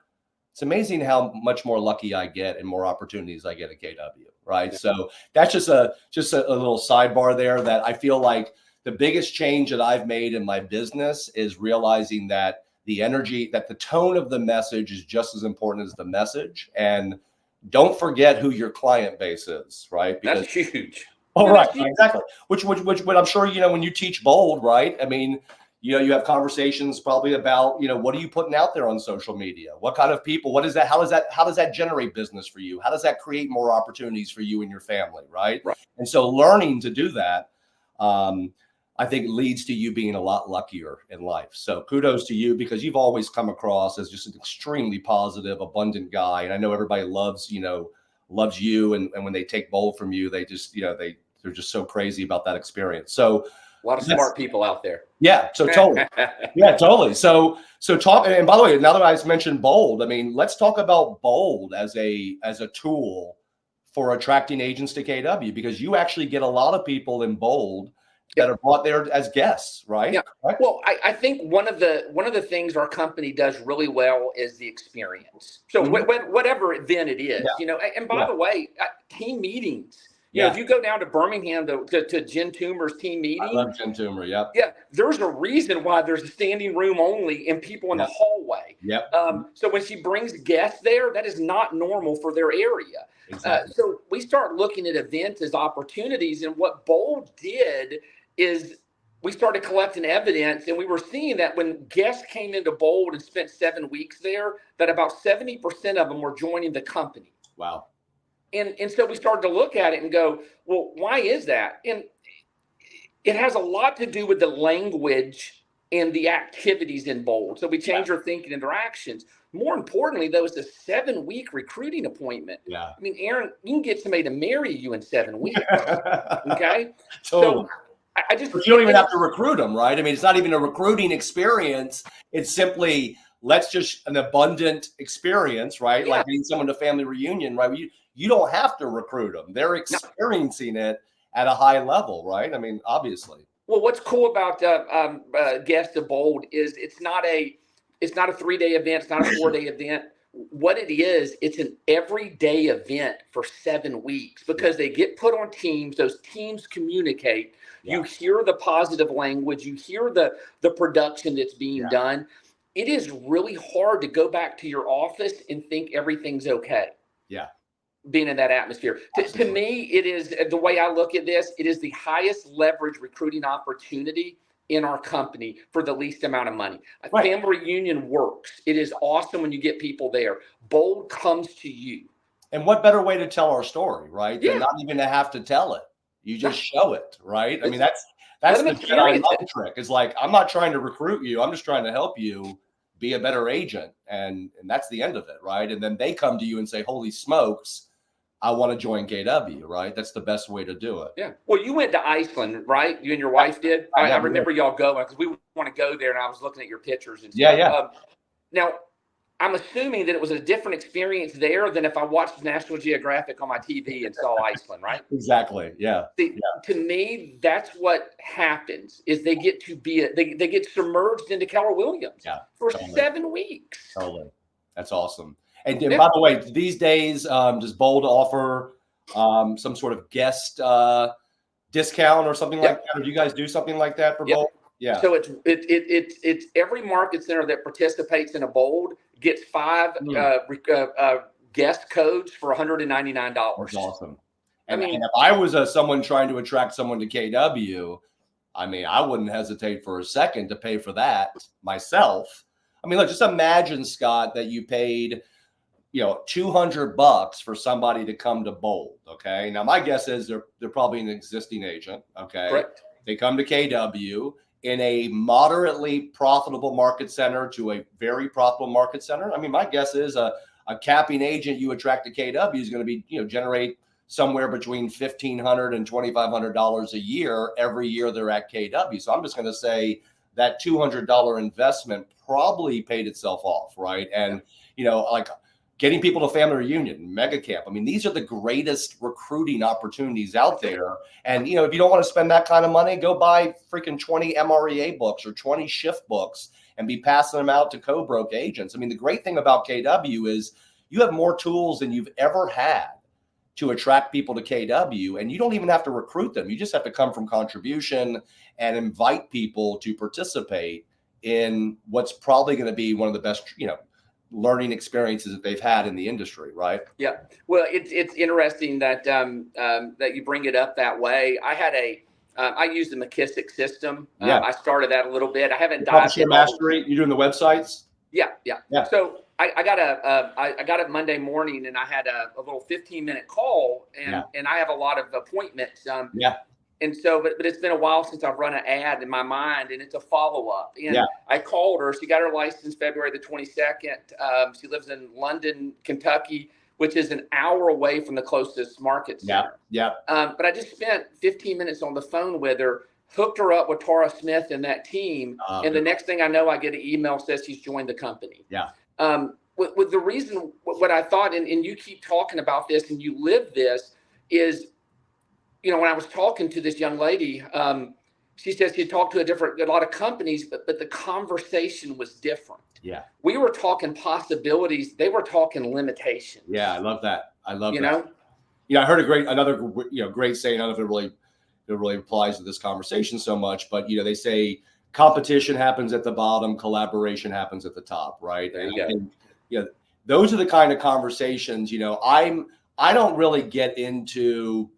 it's amazing how much more lucky I get and more opportunities I get at KW, right? Yeah. So that's just a little sidebar there, that I feel like the biggest change that I've made in my business is realizing that the tone of the message is just as important as the message. And don't forget who your client base is, right? Because that's huge. Oh, right, exactly. Which I'm sure, when you teach bold, right? I mean, you have conversations probably about, what are you putting out there on social media? What kind of people, what is that? How does that generate business for you? How does that create more opportunities for you and your family? Right. And so learning to do that, I think leads to you being a lot luckier in life. So kudos to you, because you've always come across as just an extremely positive, abundant guy. And I know everybody loves you. And when they take bold from you, they just, they're just so crazy about that experience. So a lot of smart people out there. Yeah. So totally. Yeah, totally. So talk. And by the way, now that I mentioned bold, I mean, let's talk about bold as a tool for attracting agents to KW, because you actually get a lot of people in bold that are brought there as guests, right? Yeah. Correct? Well, I think one of the things our company does really well is the experience. So whatever event it is, and by the way, team meetings. If you go down to Birmingham to Jen Toomer's team meeting. I love Jen Toomer, yep. Yeah, there's a reason why there's a standing room only and people in the hallway. Yep. So when she brings guests there, that is not normal for their area. Exactly. So we start looking at events as opportunities. And what Bold did is we started collecting evidence, and we were seeing that when guests came into Bold and spent 7 weeks there, that about 70% of them were joining the company. Wow. And so we started to look at it and go, well, why is that? And it has a lot to do with the language and the activities in Bold. So we changed our thinking and their actions. More importantly, though, it's a 7-week recruiting appointment. Yeah. I mean, Aaron, you can get somebody to marry you in 7 weeks. Okay. Totally. So I just, but you don't even have to recruit them, right? I mean, it's not even a recruiting experience. It's simply, an abundant experience, right? Yeah. Like being someone to family reunion, right? You don't have to recruit them. They're experiencing it at a high level, right? I mean, obviously. Well, what's cool about Guest of Bold is it's not a 3-day event. It's not a 4-day event. What it is, it's an everyday event for 7 weeks, because they get put on teams. Those teams communicate. You hear the positive language. You hear the production that's being done. It is really hard to go back to your office and think everything's okay. Yeah. Being in that atmosphere. To me, it is, the way I look at this, it is the highest leverage recruiting opportunity in our company for the least amount of money. A family reunion works. It is awesome when you get people there. Bold comes to you. And what better way to tell our story, right? Than not even to have to tell it. You just show it, right? I mean, that's the Jedi mind trick. It's like, I'm not trying to recruit you. I'm just trying to help you be a better agent. And that's the end of it, right? And then they come to you and say, holy smokes, I want to join KW, right? That's the best way to do it. Yeah. Well, you went to Iceland, right? You and your wife did? I remember y'all going, because we want to go there, and I was looking at your pictures and stuff. Yeah. Now, I'm assuming that it was a different experience there than if I watched National Geographic on my TV and saw Iceland, right? Exactly. Yeah. To me, that's what happens, is they get to they get submerged into Keller Williams for 7 weeks. Totally. That's awesome. And by the way, these days, does Bold offer some sort of guest discount or something like that? Or do you guys do something like that for Bold? Yeah. So it's every market center that participates in a Bold gets 5 guest codes for $199. That's awesome. And if I was someone trying to attract someone to KW, I mean, I wouldn't hesitate for a second to pay for that myself. I mean, look, just imagine, Scott, that you paid, $200 for somebody to come to Bold. Okay. Now, my guess is they're probably an existing agent. Okay. Correct. They come to KW in a moderately profitable market center to a very profitable market center. I mean, my guess is a capping agent you attract to KW is going to be, generate somewhere between $1,500 and $2,500 a year every year they're at KW. So I'm just going to say that $200 investment probably paid itself off, right? And, like getting people to family reunion, mega camp. I mean, these are the greatest recruiting opportunities out there. And, if you don't want to spend that kind of money, go buy freaking 20 MREA books or 20 shift books and be passing them out to co-broke agents. I mean, the great thing about KW is you have more tools than you've ever had to attract people to KW, and you don't even have to recruit them. You just have to come from contribution and invite people to participate in what's probably going to be one of the best, learning experiences that they've had in the industry, right? Yeah. Well, it's interesting that that you bring it up that way. I had I use the McKissick system. I started that a little bit. I haven't dived in. Mastery. You doing the websites? Yeah. So I got a Monday morning, and I had a little 15-minute call, and I have a lot of appointments. And so, but it's been a while since I've run an ad in my mind, and it's a follow-up. And I called her. She got her license February the 22nd. She lives in London, Kentucky, which is an hour away from the closest market center. But I just spent 15 minutes on the phone with her, hooked her up with Tara Smith and that team. And the next thing I know, I get an email says she's joined the company. With the reason, what I thought, and you keep talking about this and you live this, is, when I was talking to this young lady, she says she had talked to a lot of companies, but the conversation was different. We were talking possibilities. They were talking limitations. I love that. I love that. I heard another great saying. I don't know if it really applies to this conversation so much, but they say competition happens at the bottom, collaboration happens at the top, right? There you go. Those are the kind of conversations. I don't really get into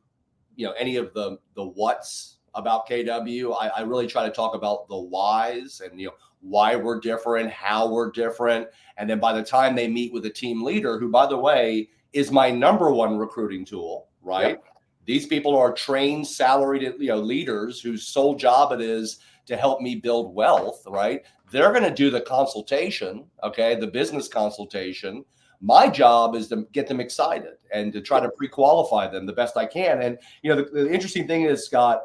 any of the what's about KW. I really try to talk about the whys and why we're different, how we're different. And then by the time they meet with a team leader, who, by the way, is my number one recruiting tool, right? These people are trained, salaried, leaders whose sole job it is to help me build wealth, right? They're going to do the consultation, the business consultation. My job is to get them excited and to try to pre-qualify them the best I can. And, the interesting thing is, Scott,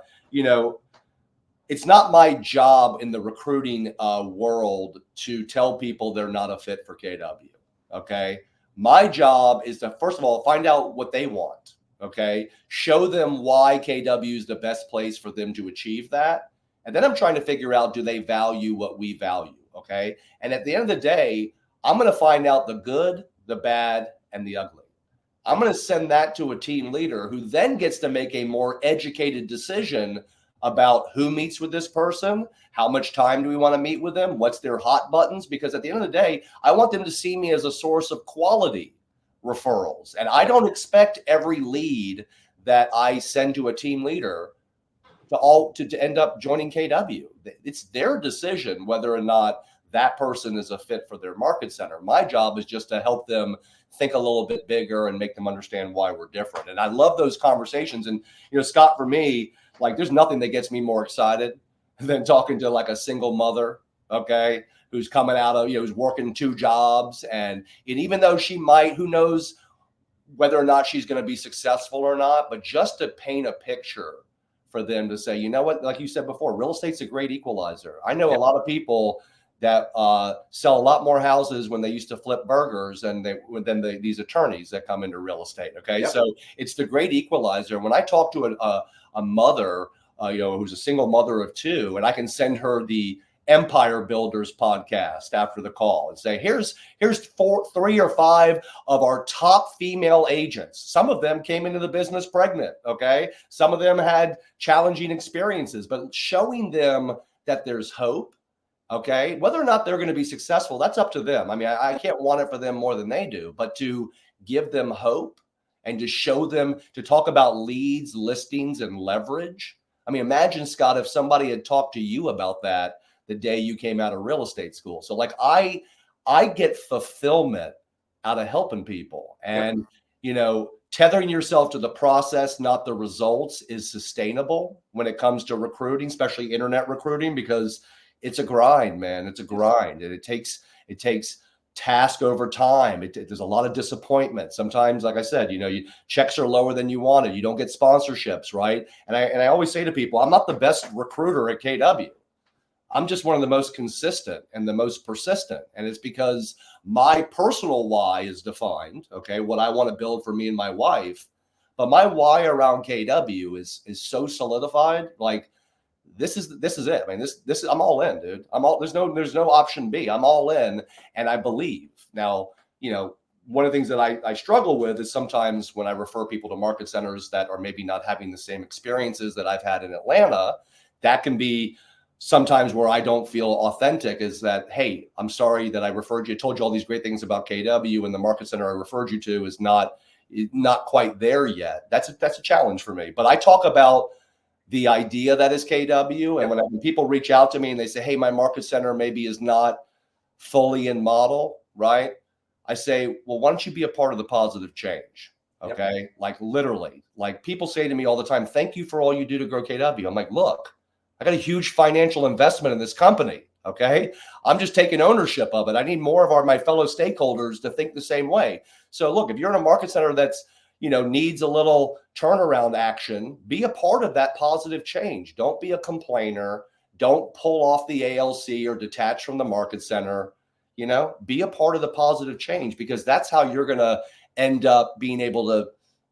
it's not my job in the recruiting world to tell people they're not a fit for KW. Okay. My job is to, first of all, find out what they want. Okay. Show them why KW is the best place for them to achieve that. And then I'm trying to figure out, do they value what we value? Okay. And at the end of the day, I'm going to find out the good, the bad, and the ugly. I'm going to send that to a team leader who then gets to make a more educated decision about who meets with this person, how much time do we want to meet with them, what's their hot buttons, because at the end of the day, I want them to see me as a source of quality referrals. And I don't expect every lead that I send to a team leader to end up joining KW. It's their decision whether or not that person is a fit for their market center. My job is just to help them think a little bit bigger and make them understand why we're different. And I love those conversations. And, Scott, for me, like, there's nothing that gets me more excited than talking to like a single mother, who's coming out of, who's working 2 jobs. And even though she might, who knows whether or not she's going to be successful or not, but just to paint a picture for them to say, you know what, like you said before, real estate's a great equalizer. I know a lot of people that sell a lot more houses when they used to flip burgers than these attorneys that come into real estate. So it's the great equalizer. When I talk to a mother, who's a single mother of 2, and I can send her the Empire Builders podcast after the call and say, here's 3 or 5 of our top female agents. Some of them came into the business pregnant. Some of them had challenging experiences, but showing them that there's hope. Whether or not they're going to be successful, that's up to them. I mean, I can't want it for them more than they do, but to give them hope and to show them, to talk about leads, listings, and leverage. I mean, imagine, Scott, if somebody had talked to you about that the day you came out of real estate school. So like I get fulfillment out of helping people, and, tethering yourself to the process, not the results, is sustainable when it comes to recruiting, especially internet recruiting, because it's a grind, man. It's a grind. And it takes task over time. There's a lot of disappointment. Sometimes, like I said, checks are lower than you wanted. You don't get sponsorships, right? And I always say to people, I'm not the best recruiter at KW. I'm just one of the most consistent and the most persistent. And it's because my personal why is defined, okay, what I want to build for me and my wife. But my why around KW is so solidified. Like, this is it. I mean, this is, I'm all in, dude. There's no option B. I'm all in, and I believe. Now, one of the things that I struggle with is sometimes when I refer people to market centers that are maybe not having the same experiences that I've had in Atlanta, that can be sometimes where I don't feel authentic, is that, hey, I'm sorry that I referred you, told you all these great things about KW, and the market center I referred you to is not quite there yet. That's a challenge for me. But I talk about the idea that is KW. And when people reach out to me and they say, hey, my market center maybe is not fully in model, right? I say, well, why don't you be a part of the positive change? Okay. Yep. Like, literally, like, people say to me all the time, thank you for all you do to grow KW. I'm like, look, I got a huge financial investment in this company. Okay. I'm just taking ownership of it. I need more of my fellow stakeholders to think the same way. So look, if you're in a market center that's, needs a little turnaround action, be a part of that positive change. Don't be a complainer. Don't pull off the ALC or detach from the market center. Be a part of the positive change, because that's how you're going to end up being able to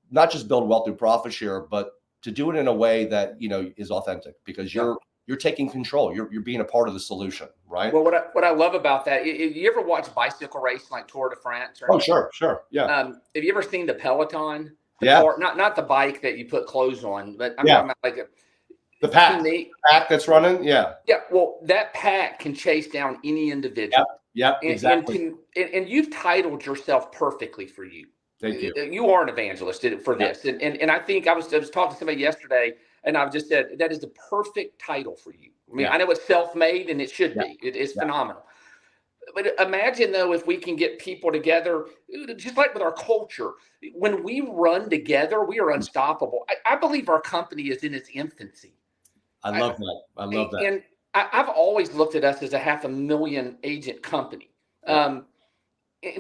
not just build wealth through profit share, but to do it in a way that, is authentic, because you're taking control. You're being a part of the solution, right? Well, what I love about that, you ever watch bicycle racing like Tour de France? Oh, sure. Yeah. Have you ever seen the Peloton? Yeah. Not the bike that you put clothes on, but I'm talking about like the pack that's running. Yeah. Yeah. Well, that pack can chase down any individual. Yep. Exactly. And you've titled yourself perfectly for you. Thank you. You are an evangelist for this. And I think I was talking to somebody yesterday, and I've just said that is the perfect title for you. I mean, I know it's self-made, and it should be. It's phenomenal. But imagine, though, if we can get people together, just like with our culture, when we run together, we are unstoppable. I believe our company is in its infancy. I love that. And I've always looked at us as a 500,000 agent company. And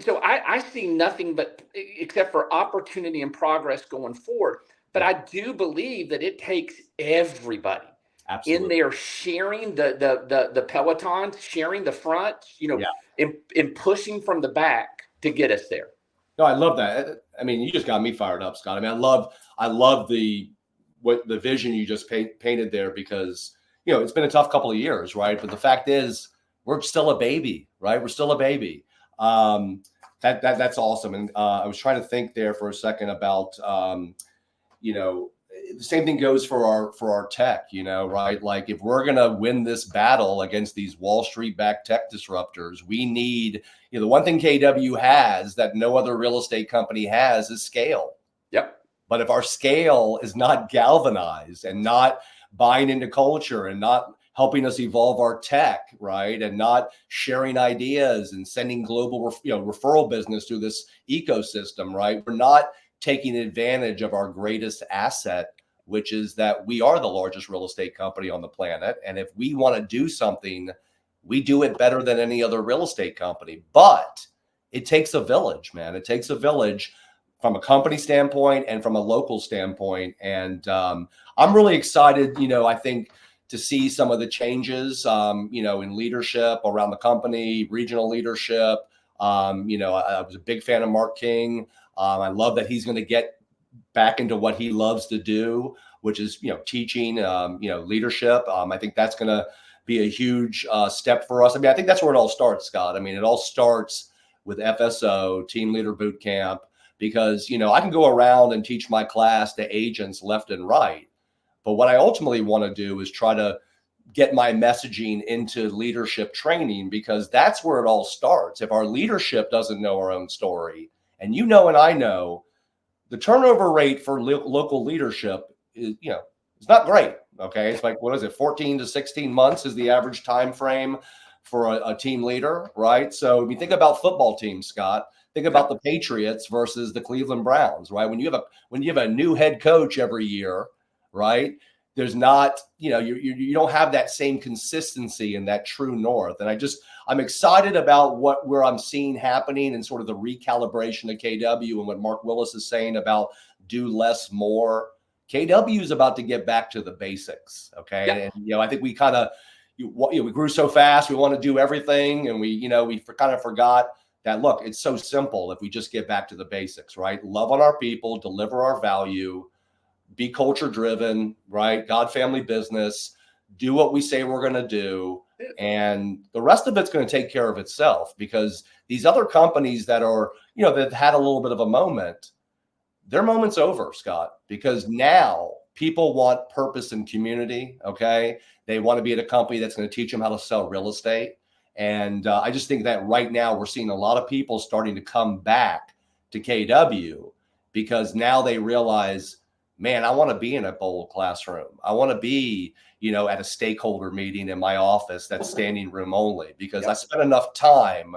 so I see nothing but except for opportunity and progress going forward. But I do believe that it takes everybody in there sharing the pelotons, sharing the front, and pushing from the back to get us there. No, I love that. I mean, you just got me fired up, Scott. I mean, I love the vision you just painted there, because it's been a tough couple of years, right? But the fact is, we're still a baby, right? We're still a baby. That's awesome. And I was trying to think there for a second about the same thing goes for our tech, right? Like, if we're going to win this battle against these Wall Street backed tech disruptors, we need, the one thing KW has that no other real estate company has is scale. Yep. But if our scale is not galvanized and not buying into culture and not helping us evolve our tech, right, and not sharing ideas and sending global referral business through this ecosystem, right, we're not taking advantage of our greatest asset, which is that we are the largest real estate company on the planet. And if we want to do something, we do it better than any other real estate company. But it takes a village, man. It takes a village from a company standpoint and from a local standpoint. And I'm really excited, I think, to see some of the changes, in leadership around the company, regional leadership. I was a big fan of Mark King. I love that he's going to get back into what he loves to do, which is, teaching, leadership. I think that's going to be a huge step for us. I mean, I think that's where it all starts, Scott. I mean, it all starts with FSO, Team Leader Boot Camp, because, I can go around and teach my class to agents left and right. But what I ultimately want to do is try to get my messaging into leadership training, because that's where it all starts. If our leadership doesn't know our own story, and and I know, the turnover rate for local leadership is, it's not great. Okay. It's like, 14 to 16 months is the average time frame for a team leader, right? So if you think about football teams, Scott, think about the Patriots versus the Cleveland Browns, right? When you have a new head coach every year, right, there's not, you don't have that same consistency and that true north. And I'm excited about where I'm seeing happening and sort of the recalibration of KW and what Mark Willis is saying about do less more. KW is about to get back to the basics. Okay. Yeah. And, I think we kind of, we grew so fast. We want to do everything. And we kind of forgot that, look, it's so simple if we just get back to the basics, right? Love on our people, deliver our value, be culture driven, right? God, family, business, do what we say we're going to do. And the rest of it's going to take care of itself, because these other companies that are, that had a little bit of a moment, their moment's over, Scott, because now people want purpose and community. Okay. They want to be at a company that's going to teach them how to sell real estate. And I just think that right now we're seeing a lot of people starting to come back to KW because now they realize, man, I want to be in a bold classroom. I want to be, at a stakeholder meeting in my office that's standing room only, because I spent enough time,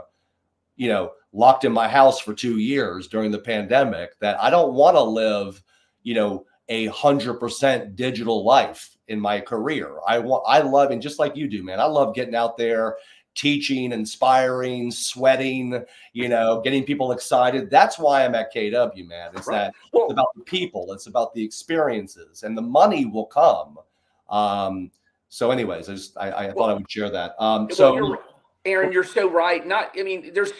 locked in my house for 2 years during the pandemic that I don't want to live, 100% digital life in my career. I love, and just like you do, man, I love getting out there, teaching, inspiring, sweating, getting people excited. That's why I'm at KW, man. It's it's about the people. It's about the experiences, and the money will come. So anyways, I thought I would share that. Aaron, you're so right. There's,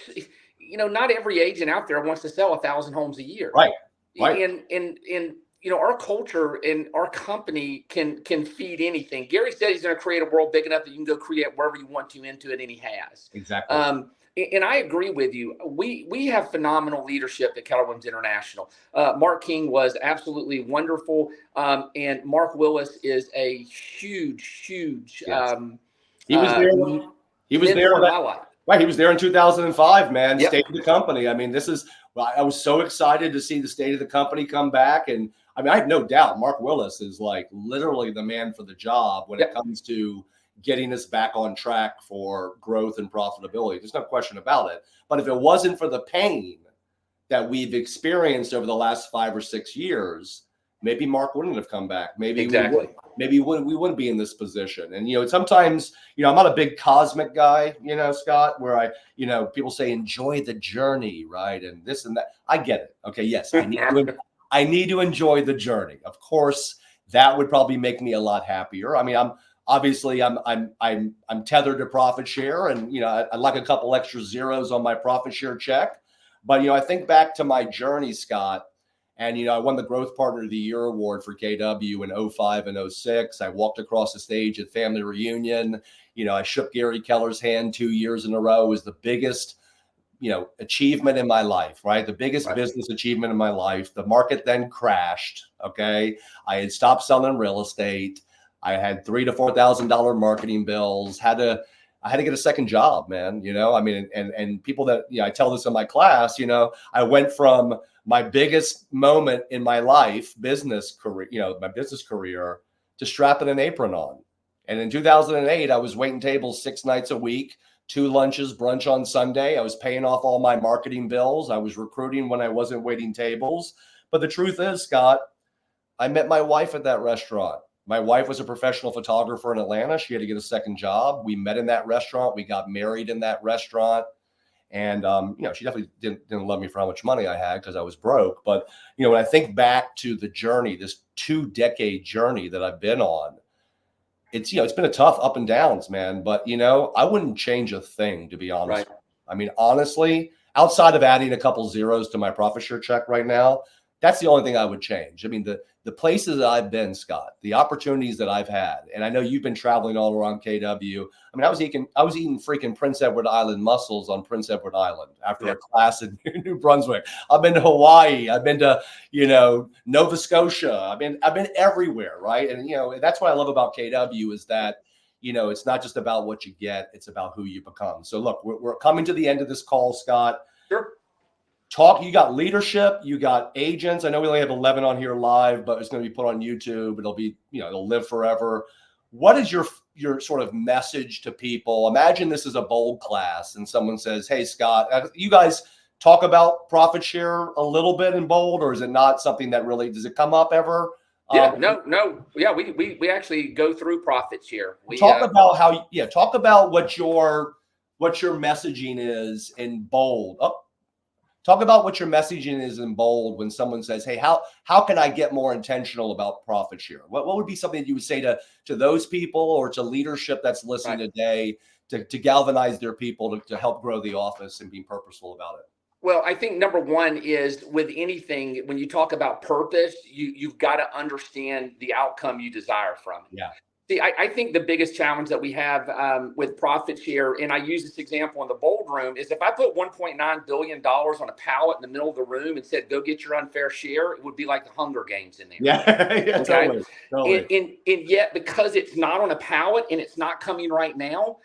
not every agent out there wants to sell 1,000 homes a year. Right. And our culture and our company can feed anything. Gary said he's going to create a world big enough that you can go create wherever you want to into it, and he has. Exactly. And I agree with you. We have phenomenal leadership at Keller Williams International. Mark King was absolutely wonderful, and Mark Willis is a huge. Yes. He was there. He was there. Right. He was there in 2005, man. Yep. State of the company. I mean, I was so excited to see the state of the company come back. And I have no doubt Mark Willis is like literally the man for the job when it comes to getting us back on track for growth and profitability. There's no question about it. But if it wasn't for the pain that we've experienced over the last 5 or 6 years, maybe Mark wouldn't have come back. Maybe we wouldn't be in this position. And, sometimes, I'm not a big cosmic guy, Scott, where people say, enjoy the journey, right? And this and that. I get it. Okay. Yes. I need to enjoy the journey. Of course, that would probably make me a lot happier. I mean, I'm tethered to profit share, and, I'd like a couple extra zeros on my profit share check. But, I think back to my journey, Scott. And, I won the Growth Partner of the Year award for KW in 05 and 06. I walked across the stage at family reunion. I shook Gary Keller's hand 2 years in a row. It was the biggest, achievement in my life, right? The biggest business achievement in my life. The market then crashed. Okay. I had stopped selling real estate. I had $3,000 to $4,000 marketing bills. I had to get a second job, man. And people that, I tell this in my class, I went from my biggest moment in my life, business career, my business career, to strapping an apron on. And in 2008, I was waiting tables 6 nights a week, 2 lunches, brunch on Sunday. I was paying off all my marketing bills. I was recruiting when I wasn't waiting tables. But the truth is, Scott, I met my wife at that restaurant. My wife was a professional photographer in Atlanta. She had to get a second job. We met in that restaurant. We got married in that restaurant. And, she definitely didn't love me for how much money I had because I was broke. But, when I think back to the journey, this 2-decade journey that I've been on, it's been a tough up and downs, man. But, I wouldn't change a thing, to be honest. Right. I mean, honestly, outside of adding a couple zeros to my profit share check right now, that's the only thing I would change. I mean, the places that I've been, Scott, the opportunities that I've had, and I know you've been traveling all around KW. I mean, I was eating freaking Prince Edward Island mussels on Prince Edward Island after a class in New Brunswick. I've been to Hawaii. I've been to, Nova Scotia. I've been everywhere, right? And that's what I love about KW is that, it's not just about what you get; it's about who you become. So look, we're coming to the end of this call, Scott. Sure. You got leadership, you got agents. I know we only have 11 on here live, but it's going to be put on YouTube. It'll be, it'll live forever. What is your sort of message to people? Imagine this is a bold class and someone says, hey, Scott, you guys talk about profit share a little bit in bold, or is it not something that really, does it come up ever? Yeah, yeah, we actually go through profit share. Talk about talk about what your messaging is in bold. Talk about what your messaging is in bold when someone says, "Hey, how can I get more intentional about profit share?" What would be something that you would say to those people or to leadership that's listening today to galvanize their people to help grow the office and be purposeful about it? Well, I think number one is with anything, when you talk about purpose, you've got to understand the outcome you desire from it. Yeah. See, I think the biggest challenge that we have with profit share, and I use this example in the bold room, is if I put $1.9 billion on a pallet in the middle of the room and said, go get your unfair share, it would be like the Hunger Games in there. Yeah, okay? Totally. And yet, because it's not on a pallet and it's not coming right now,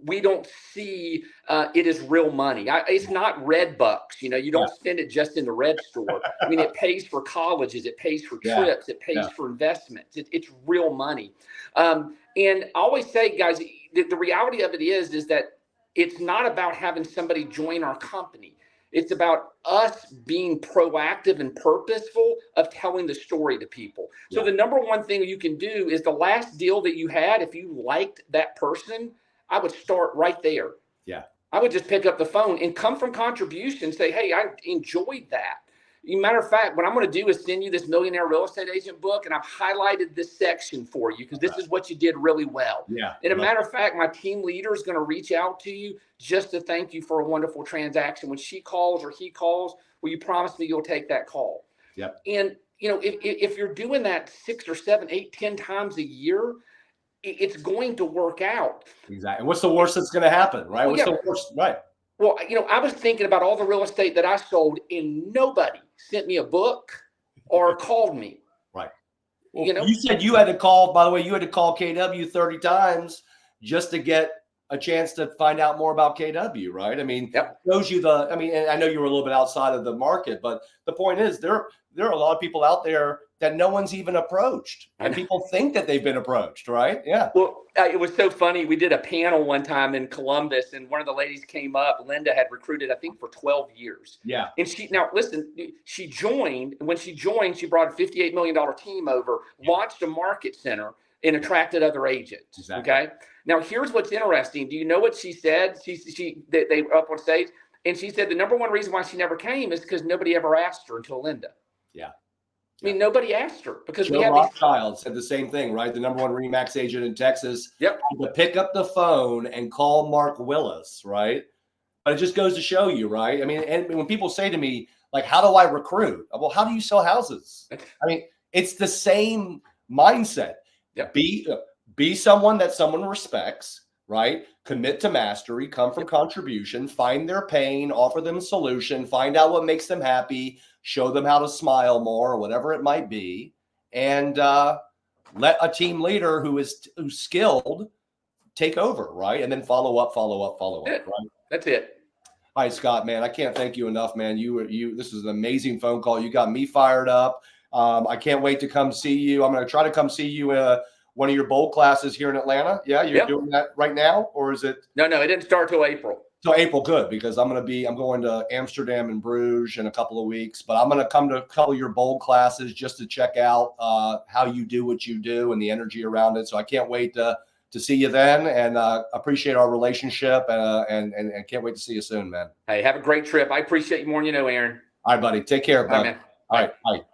we don't see it as real money. It's not red bucks. You don't spend it just in the red store. I mean, it pays for colleges, it pays for trips, it pays for investments. It's real money. And I always say, guys, the reality of it is that it's not about having somebody join our company. It's about us being proactive and purposeful of telling the story to people. So the number one thing you can do is the last deal that you had, if you liked that person, I would start right there. Yeah. I would just pick up the phone and come from contribution, say, hey, I enjoyed that. Matter of fact, what I'm going to do is send you this Millionaire Real Estate Agent book, and I've highlighted this section for you because this is what you did really well. Yeah. And a matter of fact, my team leader is going to reach out to you just to thank you for a wonderful transaction. When she calls or he calls, will you promise me you'll take that call? Yep. And, if you're doing that 6 or 7, 8, 10 times a year, it's going to work out. Exactly. And what's the worst that's going to happen, right? What's the worst? Right. Well, I was thinking about all the real estate that I sold, and nobody sent me a book or called me. Right. Well, you said you had to call, by the way, you had to call KW 30 times just to get a chance to find out more about KW, right? I mean, shows you and I know you were a little bit outside of the market, but the point is there are a lot of people out there that no one's even approached, and people think that they've been approached, right? Yeah. Well, it was so funny. We did a panel one time in Columbus, and one of the ladies came up. Linda had recruited, I think, for 12 years. Yeah. And she joined. When she joined, she brought a $58 million team over, launched a market center, and attracted other agents. Exactly. Okay. Now, here's what's interesting. Do you know what she said? They were up on stage, and she said the number one reason why she never came is because nobody ever asked her until Linda. Yeah. I mean, nobody asked her because Joe Rothschild said the same thing, right? The number one RE/MAX agent in Texas. Yep. To pick up the phone and call Mark Willis, right? But it just goes to show you, right? I mean, and when people say to me, like, how do I recruit? Well, how do you sell houses? I mean, it's the same mindset. Yeah. Be someone that someone respects, right? Commit to mastery, come from contribution, find their pain, offer them a solution, find out what makes them happy, show them how to smile more or whatever it might be, and let a team leader who's skilled take over, right? And then follow up, right? That's it. All right, Scott, man, I can't thank you enough, man. This is an amazing phone call. You got me fired up. I can't wait to come see you. I'm going to try to come see you one of your bold classes here in Atlanta. Yeah, you're doing that right now, or is it? No, it didn't start till April. So April, good, because I'm going to Amsterdam and Bruges in a couple of weeks, but I'm going to come to a couple of your bold classes just to check out how you do what you do and the energy around it. So I can't wait to see you then, and appreciate our relationship, and can't wait to see you soon, man. Hey, have a great trip. I appreciate you more than you know, Aaron. All right, buddy. Take care, bud. All right, man. All right. Bye.